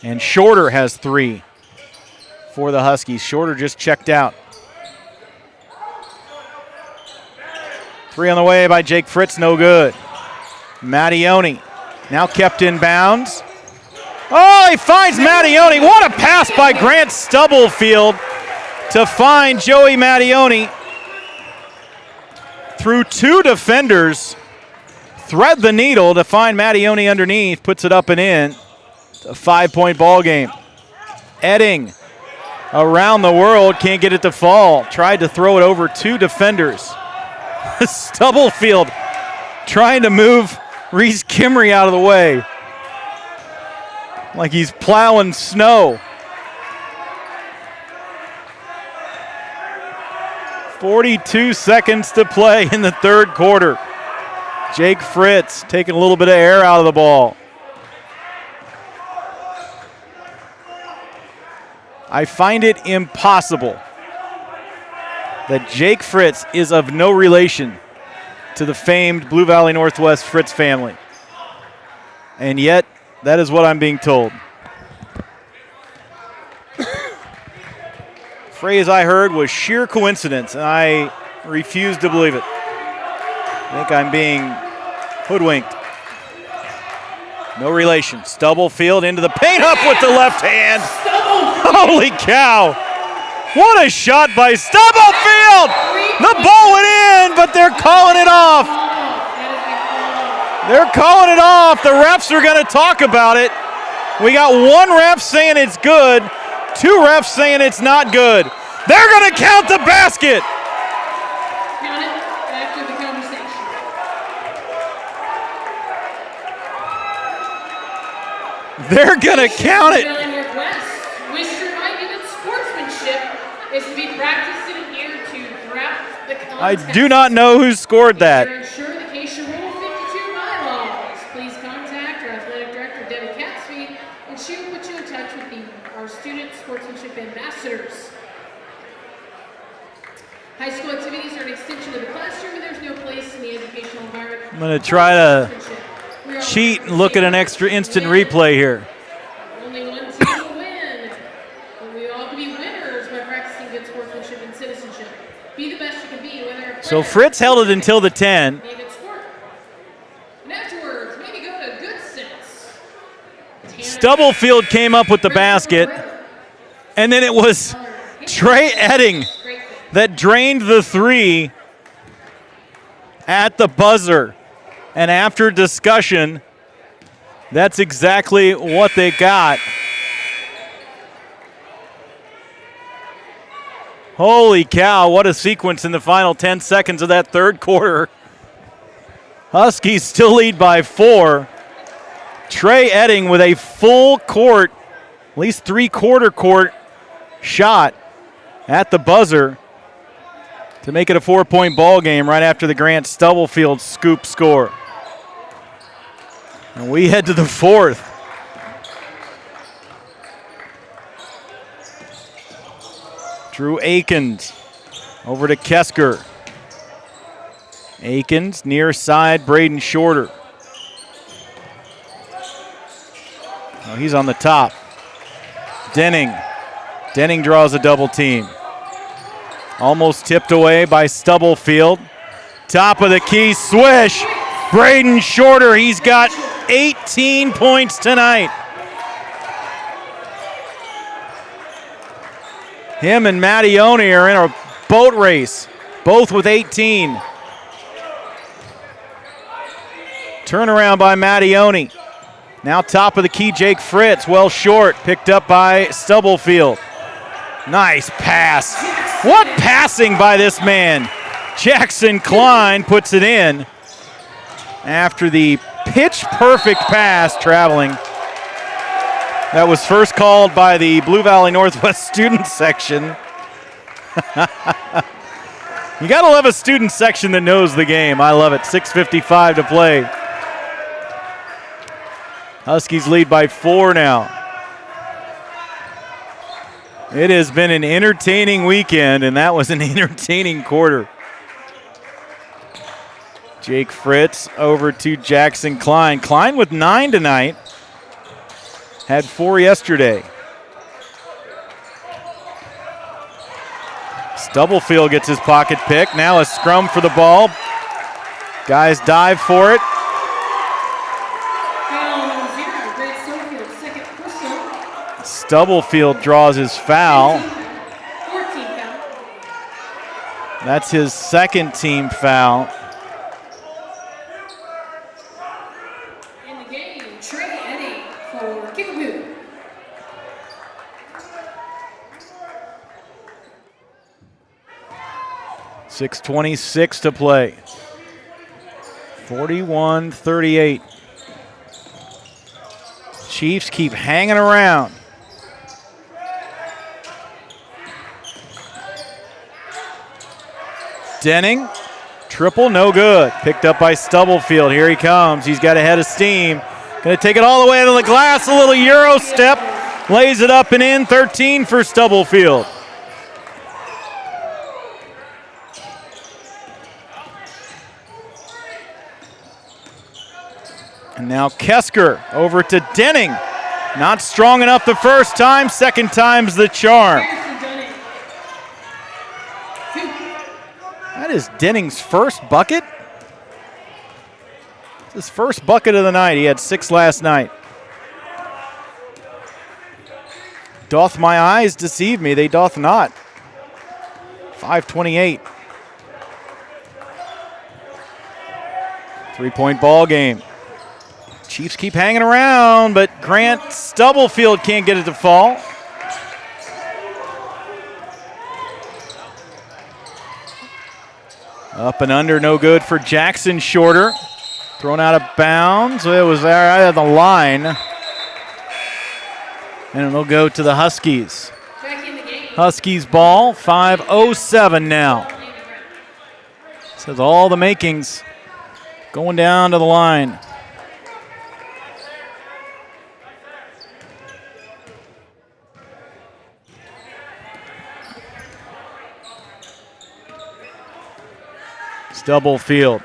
B: And Shorter has 3 for the Huskies. Shorter just checked out. 3 on the way by Jake Fritz, no good. Mattioni now kept in bounds. Oh, he finds Mattioni. What a pass by Grant Stubblefield to find Joey Mattioni. Through 2 defenders, thread the needle to find Mattione underneath, puts it up and in. It's a 5-point ball game. Edding around the world, can't get it to fall. Tried to throw it over 2 defenders. Stubblefield trying to move Reese Kimry out of the way. Like he's plowing snow. 42 seconds to play in the third quarter. Jake Fritz taking a little bit of air out of the ball. I find it impossible that Jake Fritz is of no relation to the famed Blue Valley Northwest Fritz family. And yet, that is what I'm being told. Phrase I heard was sheer coincidence, and I refuse to believe it. I think I'm being hoodwinked. No relation. Stubblefield into the paint, up with the left hand. Holy cow. What a shot by Stubblefield. The ball went in, but they're calling it off. They're calling it off. The refs are going to talk about it. We got 1 ref saying it's good, 2 refs saying it's not good. They're going to count the basket.
A: Count it after the conversation.
B: They're going to count it.
A: Northwest. Wish to remind you that sportsmanship is to be practiced and adhered to throughout the contest.
B: I do not know who scored that.
A: To ensure the Keisha Rule 52 bylaws, please contact our athletic director, Debbie Catsby, and she will put you in touch with our student sportsmanship ambassadors. High school activities are an extension of the classroom, and there's no place in the educational environment.
B: I'm going to try to cheat and look at an extra instant replay here.
A: Only one team will win, but we all can be winners by practicing good sportsmanship and citizenship. Be the best you can be, whether a player,
B: So Fritz held it until the 10.
A: be a good sport. And afterwards, maybe go to Good Sense.
B: Stubblefield came up with the basket, and then it was Trey Edding that drained the 3 at the buzzer. And after discussion, that's exactly what they got. Holy cow, what a sequence in the final 10 seconds of that third quarter. Huskies still lead by 4. Trey Edding with a full court, at least 3/4 court shot at the buzzer to make it a 4-point ball game right after the Grant Stubblefield scoop score. And we head to the 4th. Drew Akins over to Kesker. Akins near side, Braden Shorter. Oh, he's on the top. Denning. Denning draws a double team. Almost tipped away by Stubblefield. Top of the key, swish. Braden Shorter, he's got 18 points tonight. Him and Mattione are in a boat race, both with 18. Turnaround by Mattione. Now top of the key, Jake Fritz, well short, picked up by Stubblefield. Nice pass. What passing by this man? Jackson Klein puts it in after the pitch-perfect pass traveling. That was first called by the Blue Valley Northwest student section. You gotta love a student section that knows the game. I love it. 6:55 to play. Huskies lead by 4 now. It has been an entertaining weekend, and that was an entertaining quarter. Jake Fritz over to Jackson Klein. Klein with 9 tonight. Had 4 yesterday. Stubblefield gets his pocket pick. Now a scrum for the ball. Guys dive for it. Stubblefield draws his foul. That's his second team foul. 6:26 to play. 41-38. Chiefs keep hanging around. Denning, triple, no good. Picked up by Stubblefield. Here he comes. He's got a head of steam. Going to take it all the way to the glass. A little Euro step. Lays it up and in. 13 for Stubblefield. And now Kesker over to Denning. Not strong enough the first time. Second time's the charm. That is Denning's first bucket. His first bucket of the night. He had 6 last night. Doth my eyes deceive me? They doth not. 5:28. 3-point ball game. Chiefs keep hanging around, but Grant Stubblefield can't get it to fall. Up and under, no good for Jackson Shorter. Thrown out of bounds. It was there out of the line. And it'll go to the Huskies. Huskies ball, 5:07 now. This has all the makings going down to the line. Stubblefield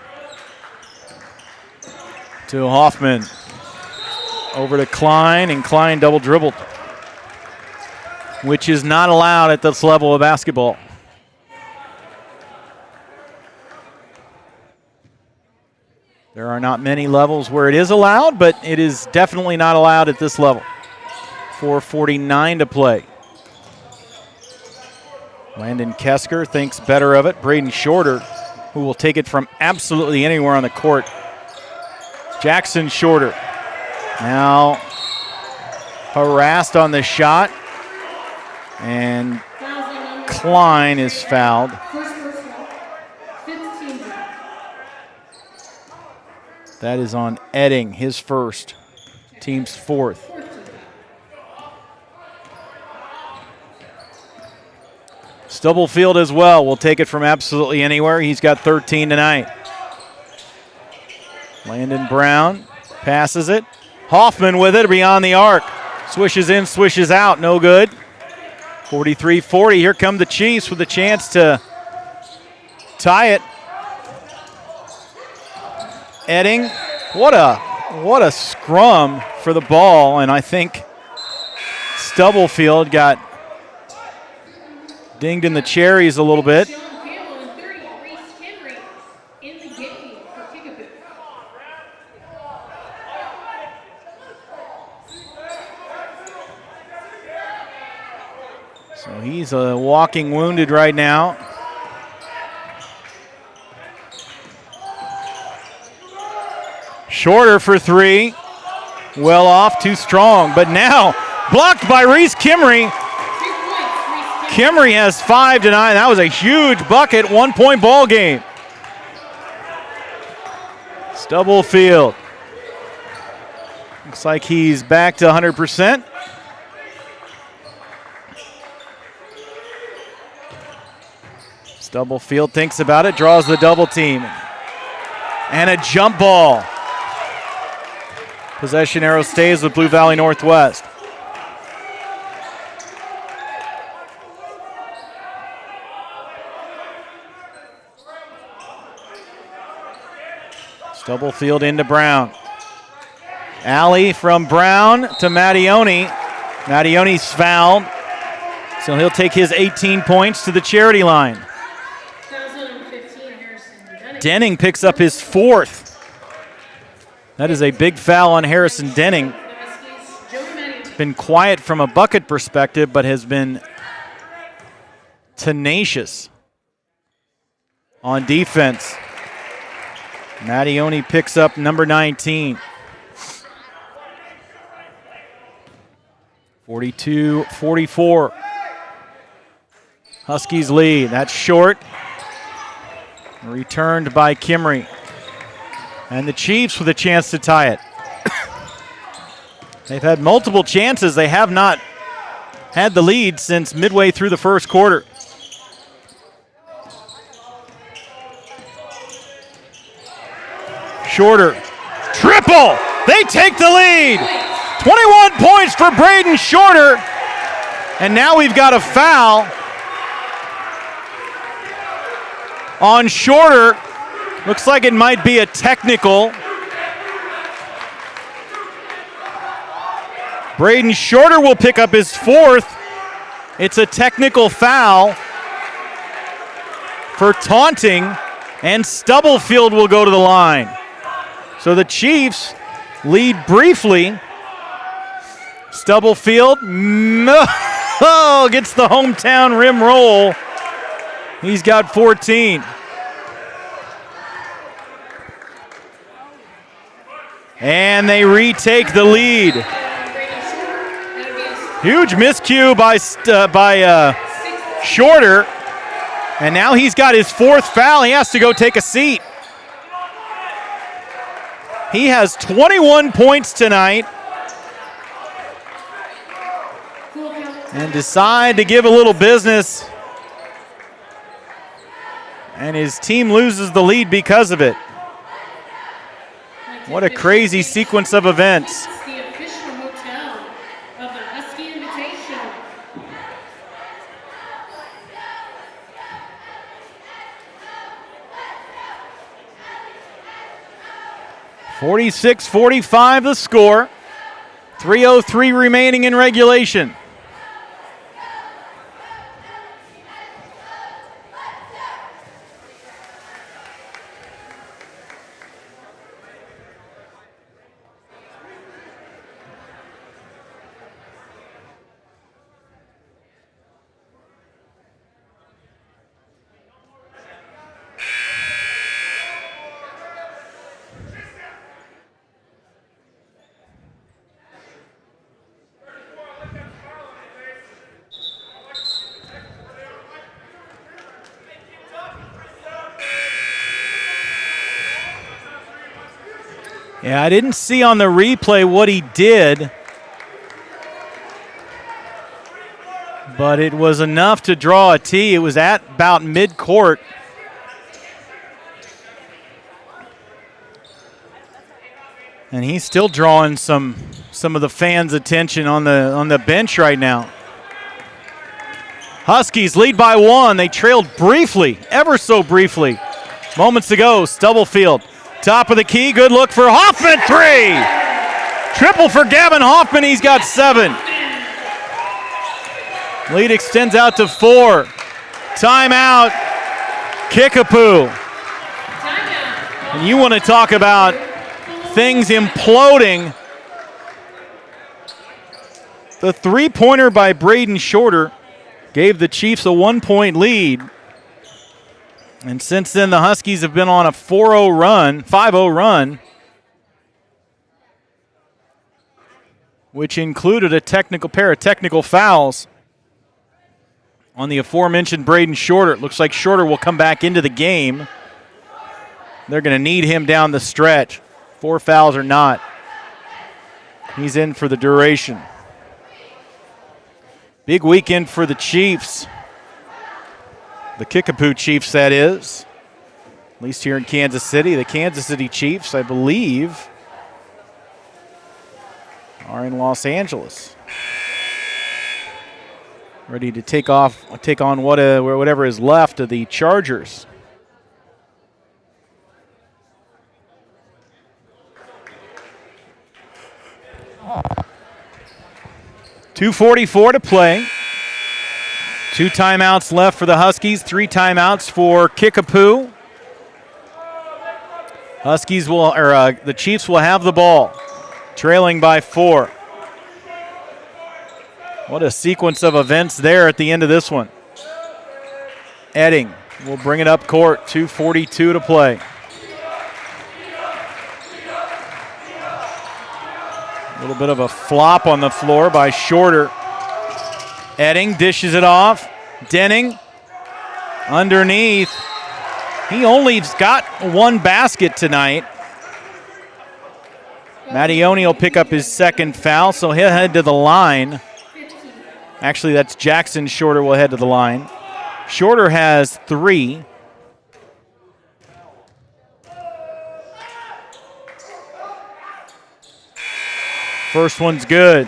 B: to Hoffman. Over to Klein, and Klein double dribbled, which is not allowed at this level of basketball. There are not many levels where it is allowed, but it is definitely not allowed at this level. 4:49 to play. Landon Kesker thinks better of it. Braden Shorter, who will take it from absolutely anywhere on the court. Jackson Shorter now harassed on the shot, and Klein is fouled. That is on Edding, his first, team's fourth. Stubblefield as well will take it from absolutely anywhere. He's got 13 tonight. Landon Brown passes it. Hoffman with it beyond the arc. Swishes in, swishes out, no good. 43-40, here come the Chiefs with a chance to tie it. Edding, what a scrum for the ball, and I think Stubblefield got dinged in the cherries a little bit. So he's walking wounded right now. Shorter for three. Well off, too strong. But now blocked by Reese Kimry. Kimry has 5 tonight. That was a huge bucket. 1-point ball game. Stubblefield. Looks like he's back to 100%. Stubblefield thinks about it, draws the double team. And a jump ball. Possession arrow stays with Blue Valley Northwest. Stubblefield into Brown. Alley from Brown to Mattione. Mattione's fouled, so he'll take his 18 points to the charity line. Denning picks up his 4th. That is a big foul on Harrison Denning. Been quiet from a bucket perspective, but has been tenacious on defense. Mattione picks up number 19. 42-44. Huskies lead. That's short. Returned by Kimry. And the Chiefs with a chance to tie it. They've had multiple chances. They have not had the lead since midway through the first quarter. Shorter. Triple! They take the lead! 21 points for Braden Shorter. And now we've got a foul on Shorter. Looks like it might be a technical. Braden Shorter will pick up his 4th. It's a technical foul for taunting, and Stubblefield will go to the line. So the Chiefs lead briefly. Stubblefield gets the hometown rim roll. He's got 14. And they retake the lead. Huge miscue by Shorter. And now he's got his 4th foul. He has to go take a seat. He has 21 points tonight. And decide to give a little business. And his team loses the lead because of it. What a crazy sequence of events.
A: The official hotel of the Husky Invitational.
B: (46-45) the score. 3:03 remaining in regulation. Yeah, I didn't see on the replay what he did, but it was enough to draw a tee. It was at about mid-court. And he's still drawing some of the fans' attention on the bench right now. Huskies lead by 1. They trailed briefly, ever so briefly, moments ago. Stubblefield. Top of the key, good look for Hoffman, 3! Triple for Gavin Hoffman, he's got 7. Lead extends out to 4. Timeout, Kickapoo. And you want to talk about things imploding. The 3-pointer by Braden Shorter gave the Chiefs a 1-point lead. And since then, the Huskies have been on a 5-0 run, which included a pair of technical fouls on the aforementioned Braden Shorter. It looks like Shorter will come back into the game. They're going to need him down the stretch. 4 fouls or not. He's in for the duration. Big weekend for the Chiefs. The Kickapoo Chiefs, that is. At least here in Kansas City. The Kansas City Chiefs, I believe, are in Los Angeles. Ready to take on whatever is left of the Chargers. .244 to play. 2 timeouts left for the Huskies, 3 timeouts for Kickapoo. The Chiefs will have the ball, trailing by 4. What a sequence of events there at the end of this one. Edding will bring it up court, 2:42 to play. A little bit of a flop on the floor by Shorter. Edding dishes it off. Denning underneath. He only's got one basket tonight. Mattioni will pick up his second foul, so he'll head to the line. Actually, that's Jackson Shorter will head to the line. Shorter has 3. First one's good.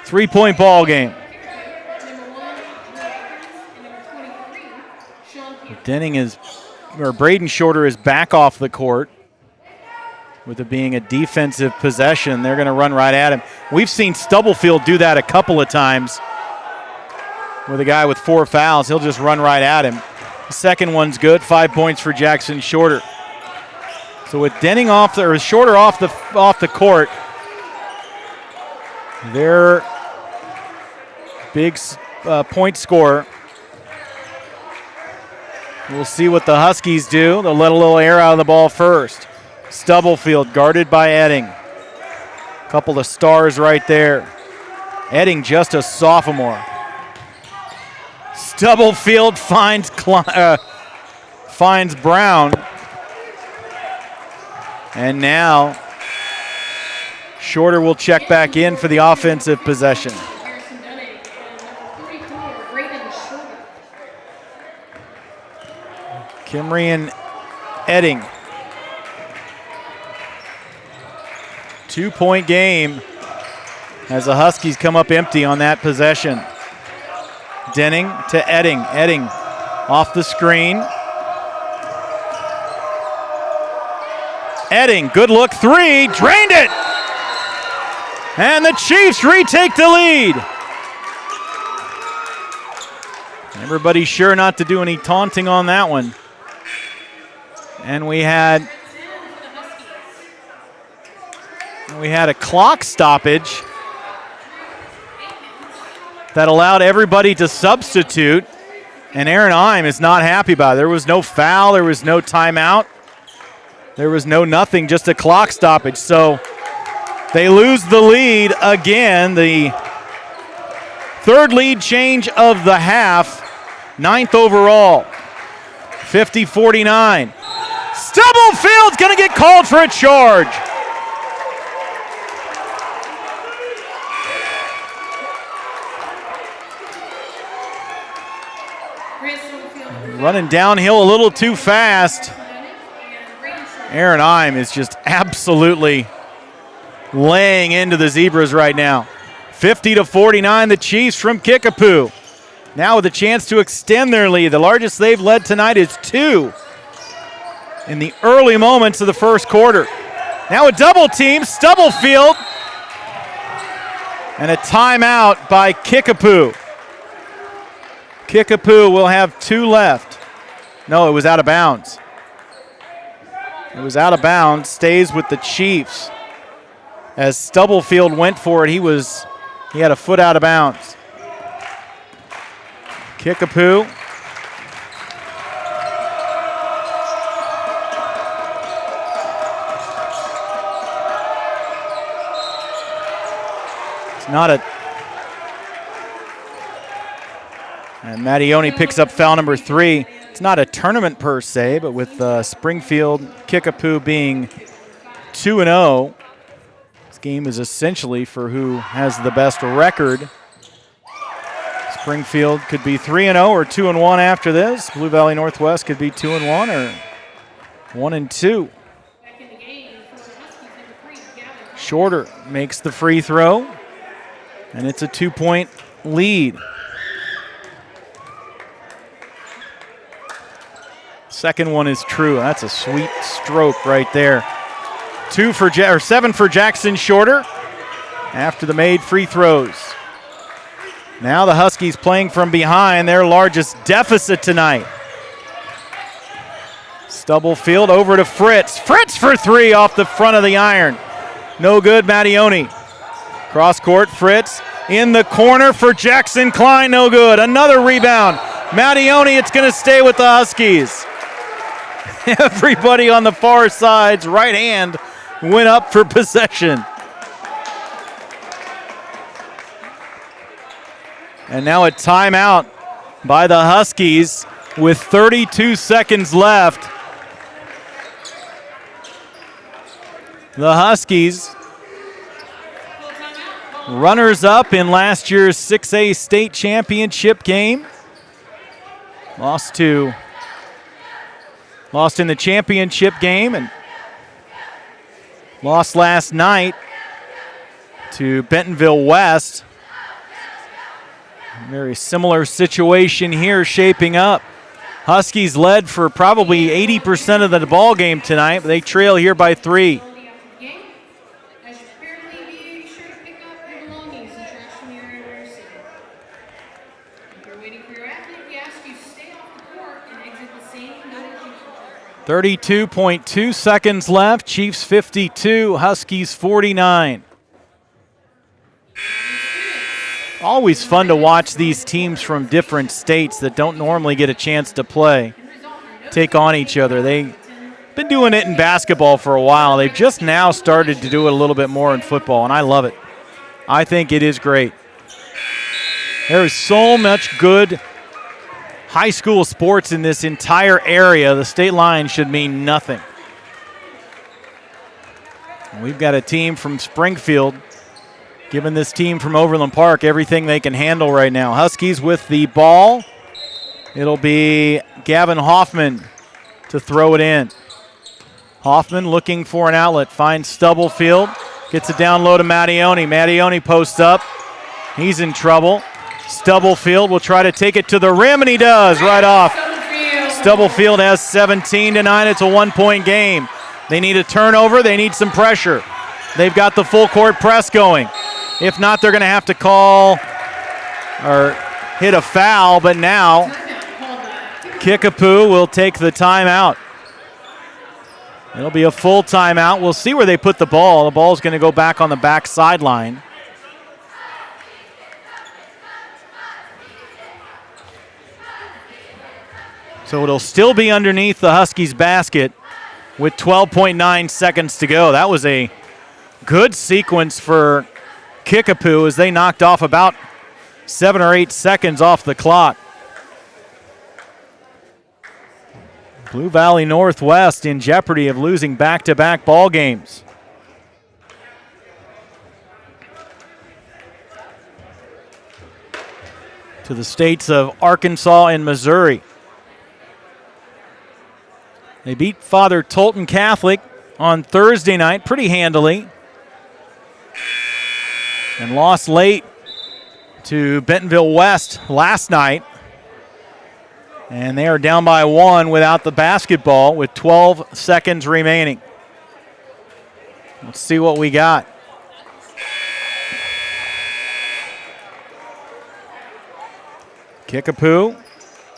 B: 3-point ball game. Braden Shorter is back off the court. With it being a defensive possession, they're going to run right at him. We've seen Stubblefield do that a couple of times. With a guy with 4 fouls, he'll just run right at him. The second one's good, 5 points for Jackson Shorter. So with Shorter off the court, their big point scorer. We'll see what the Huskies do. They'll let a little air out of the ball first. Stubblefield guarded by Edding. Couple of stars right there. Edding just a sophomore. Stubblefield finds Brown. And now Shorter will check back in for the offensive possession. Kimry and Edding. 2-point game as the Huskies come up empty on that possession. Denning to Edding. Edding off the screen. Edding, good look, 3, drained it! And the Chiefs retake the lead. Everybody's sure not to do any taunting on that one. And we had a clock stoppage that allowed everybody to substitute, and Aaron Eim is not happy about it. There was no foul, there was no timeout, there was no nothing, just a clock stoppage. So they lose the lead again, the third lead change of the half, 9th overall, 50-49. Stubblefield's going to get called for a charge. Running downhill a little too fast. Aaron Eim is just absolutely laying into the Zebras right now. 50-49, the Chiefs from Kickapoo. Now with a chance to extend their lead. The largest they've led tonight is 2 in the early moments of the first quarter. Now a double team, Stubblefield. And a timeout by Kickapoo. Kickapoo will have 2 left. No, it was out of bounds. It was out of bounds, stays with the Chiefs. As Stubblefield went for it, he had a foot out of bounds. Kickapoo. It's not a... And Mattioni picks up foul number 3. It's not a tournament per se, but with Springfield, Kickapoo being 2-0, this game is essentially for who has the best record. Springfield could be 3-0 or 2-1 after this. Blue Valley Northwest could be 2-1 or 1-2. Shorter makes the free throw, and it's a 2-point lead. Second one is true. That's a sweet stroke right there. 7 for Jackson Shorter after the made free throws. Now the Huskies playing from behind, their largest deficit tonight. Stubblefield over to Fritz. Fritz for 3 off the front of the iron. No good, Mattioni. Cross court, Fritz in the corner for Jackson Klein, no good. Another rebound. Mattioni, it's going to stay with the Huskies. Everybody on the far side's right hand went up for possession. And now a timeout by the Huskies with 32 seconds left. The Huskies, runners up in last year's 6A state championship game. Lost in the championship game and lost last night to Bentonville West. Very similar situation here shaping up. Huskies led for probably 80% of the ball game tonight, but they trail here by 3. .2 seconds left. Chiefs 52, Huskies 49. Always fun to watch these teams from different states that don't normally get a chance to play take on each other. They've been doing it in basketball for a while. They've just now started to do it a little bit more in football, and I love it. I think it is great. There is so much good high school sports in this entire area. The state line should mean nothing. We've got a team from Springfield giving this team from Overland Park everything they can handle right now. Huskies with the ball. It'll be Gavin Hoffman to throw it in. Hoffman looking for an outlet, finds Stubblefield, gets it down low to Mattione. Mattione posts up. He's in trouble. Stubblefield will try to take it to the rim, and he does right off. Stubblefield has 17 tonight. It's a 1-point game. They need a turnover. They need some pressure. They've got the full court press going. If not, they're going to have to call or hit a foul, but now Kickapoo will take the timeout. It'll be a full timeout. We'll see where they put the ball. The ball's going to go back on the back sideline. So it'll still be underneath the Huskies basket with 12.9 seconds to go. That was a good sequence for Kickapoo as they knocked off about 7 or 8 seconds off the clock. Blue Valley Northwest in jeopardy of losing back-to-back ball games. To the states of Arkansas and Missouri. They beat Father Tolton Catholic on Thursday night pretty handily and lost late to Bentonville West last night. And they are down by 1 without the basketball with 12 seconds remaining. Let's see what we got. Kickapoo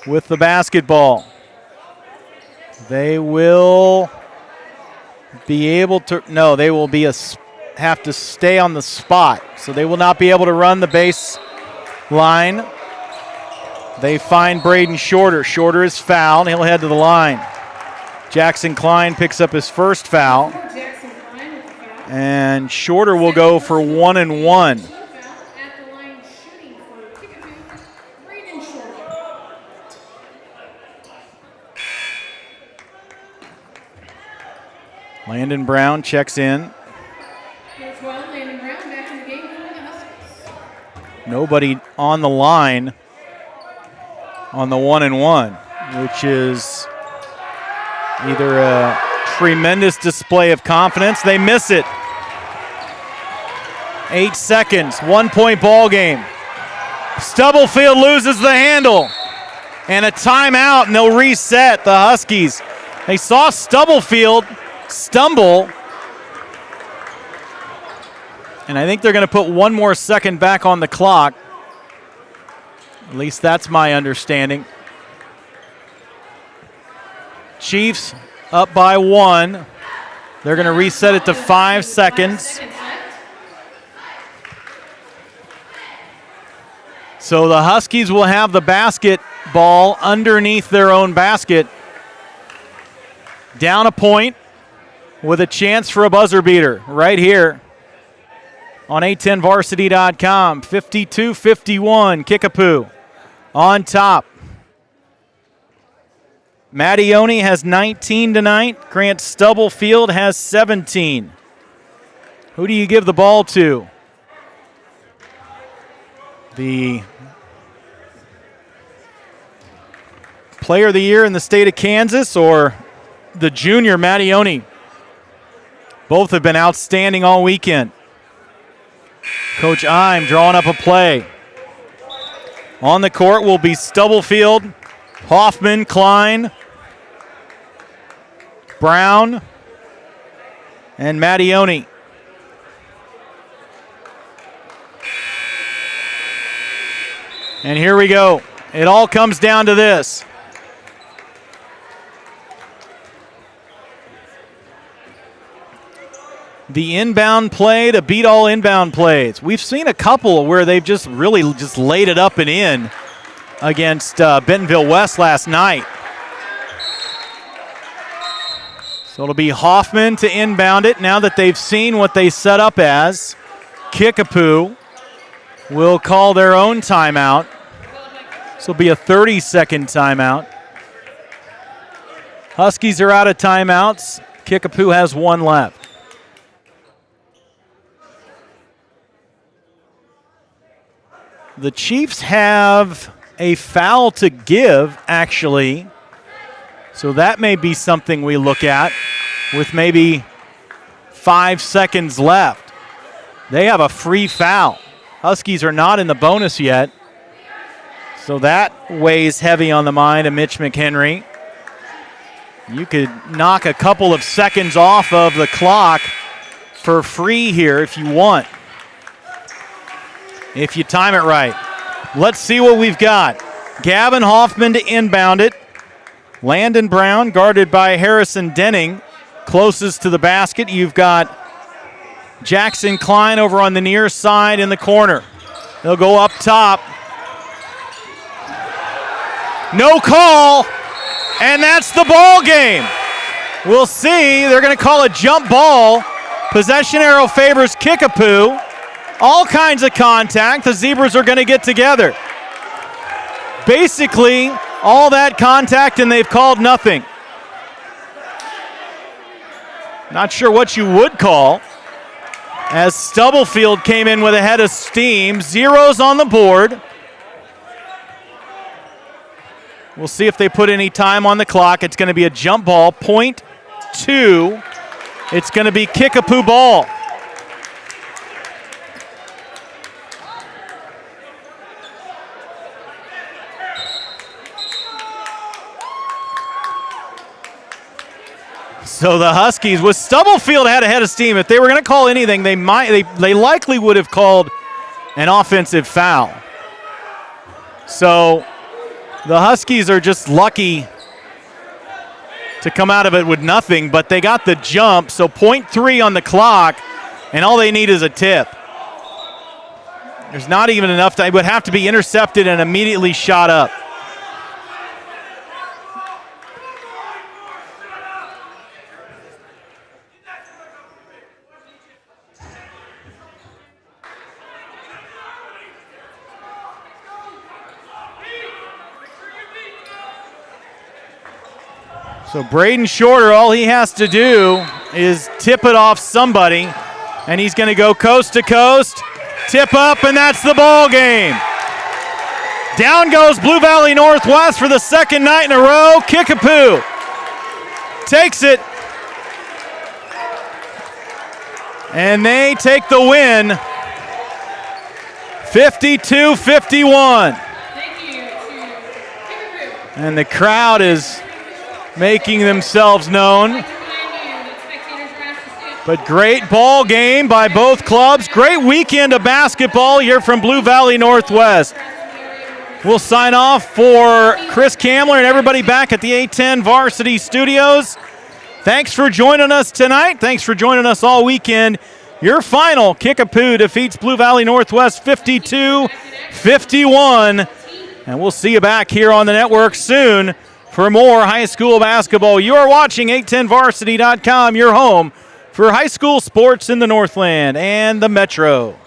B: with the basketball. They will be able to, no, they will be have to stay on the spot. So they will not be able to run the base line. They find Braden Shorter. Shorter is fouled. He'll head to the line. Jackson Klein picks up his first foul. And Shorter will go for 1 and 1. Landon Brown checks in. Nobody on the line on the 1 and 1, which is either a tremendous display of confidence. They miss it. 8 seconds, 1-point ball game. Stubblefield loses the handle. And a timeout, and they'll reset the Huskies. They saw Stubblefield stumble. And I think they're going to put 1 more second back on the clock. At least that's my understanding. Chiefs up by 1. They're going to reset it to 5 seconds. So the Huskies will have the basketball underneath their own basket. Down a point with a chance for a buzzer beater right here on A10varsity.com. 52-51, Kickapoo on top. Mattione has 19 tonight. Grant Stubblefield has 17. Who do you give the ball to? The Player of the Year in the state of Kansas or the junior Mattione? Both have been outstanding all weekend. Coach Eim drawing up a play. On the court will be Stubblefield, Hoffman, Klein, Brown, and Mattione. And here we go. It all comes down to this. The inbound play to beat all inbound plays. We've seen a couple where they've just really laid it up and in against Bentonville West last night. So it'll be Hoffman to inbound it now that they've seen what they set up as. Kickapoo will call their own timeout. This will be a 30-second timeout. Huskies are out of timeouts. Kickapoo has one left. The Chiefs have a foul to give, actually. So that may be something we look at with maybe 5 seconds left. They have a free foul. Huskies are not in the bonus yet. So that weighs heavy on the mind of Mitch McHenry. You could knock a couple of seconds off of the clock for free here if you want, if you time it right. Let's see what we've got. Gavin Hoffman to inbound it. Landon Brown guarded by Harrison Denning. Closest to the basket, you've got Jackson Klein over on the near side in the corner. They'll go up top. No call, and that's the ball game. We'll see. They're going to call a jump ball. Possession arrow favors Kickapoo. All kinds of contact. The Zebras are going to get together. Basically, all that contact, and they've called nothing. Not sure what you would call, as Stubblefield came in with a head of steam. Zeros on the board. We'll see if they put any time on the clock. It's going to be a jump ball, .2. It's going to be Kickapoo ball. So the Huskies, with Stubblefield had a head of steam. If they were going to call anything, they likely would have called an offensive foul. So the Huskies are just lucky to come out of it with nothing, but they got the jump, so .3 on the clock, and all they need is a tip. There's not even enough time. It would have to be intercepted and immediately shot up. So Braden Shorter, all he has to do is tip it off somebody, and he's going to go coast to coast, tip up, and that's the ball game. Down goes Blue Valley Northwest for the second night in a row. Kickapoo takes it, and they take the win, 52-51. And the crowd is making themselves known. But great ball game by both clubs. Great weekend of basketball here from Blue Valley Northwest. We'll sign off for Chris Kamler and everybody back at the A10 Varsity Studios. Thanks for joining us tonight. Thanks for joining us all weekend. Your final, Kickapoo defeats Blue Valley Northwest 52-51. And we'll see you back here on the network soon for more high school basketball. You are watching A10Varsity.com, your home for high school sports in the Northland and the Metro.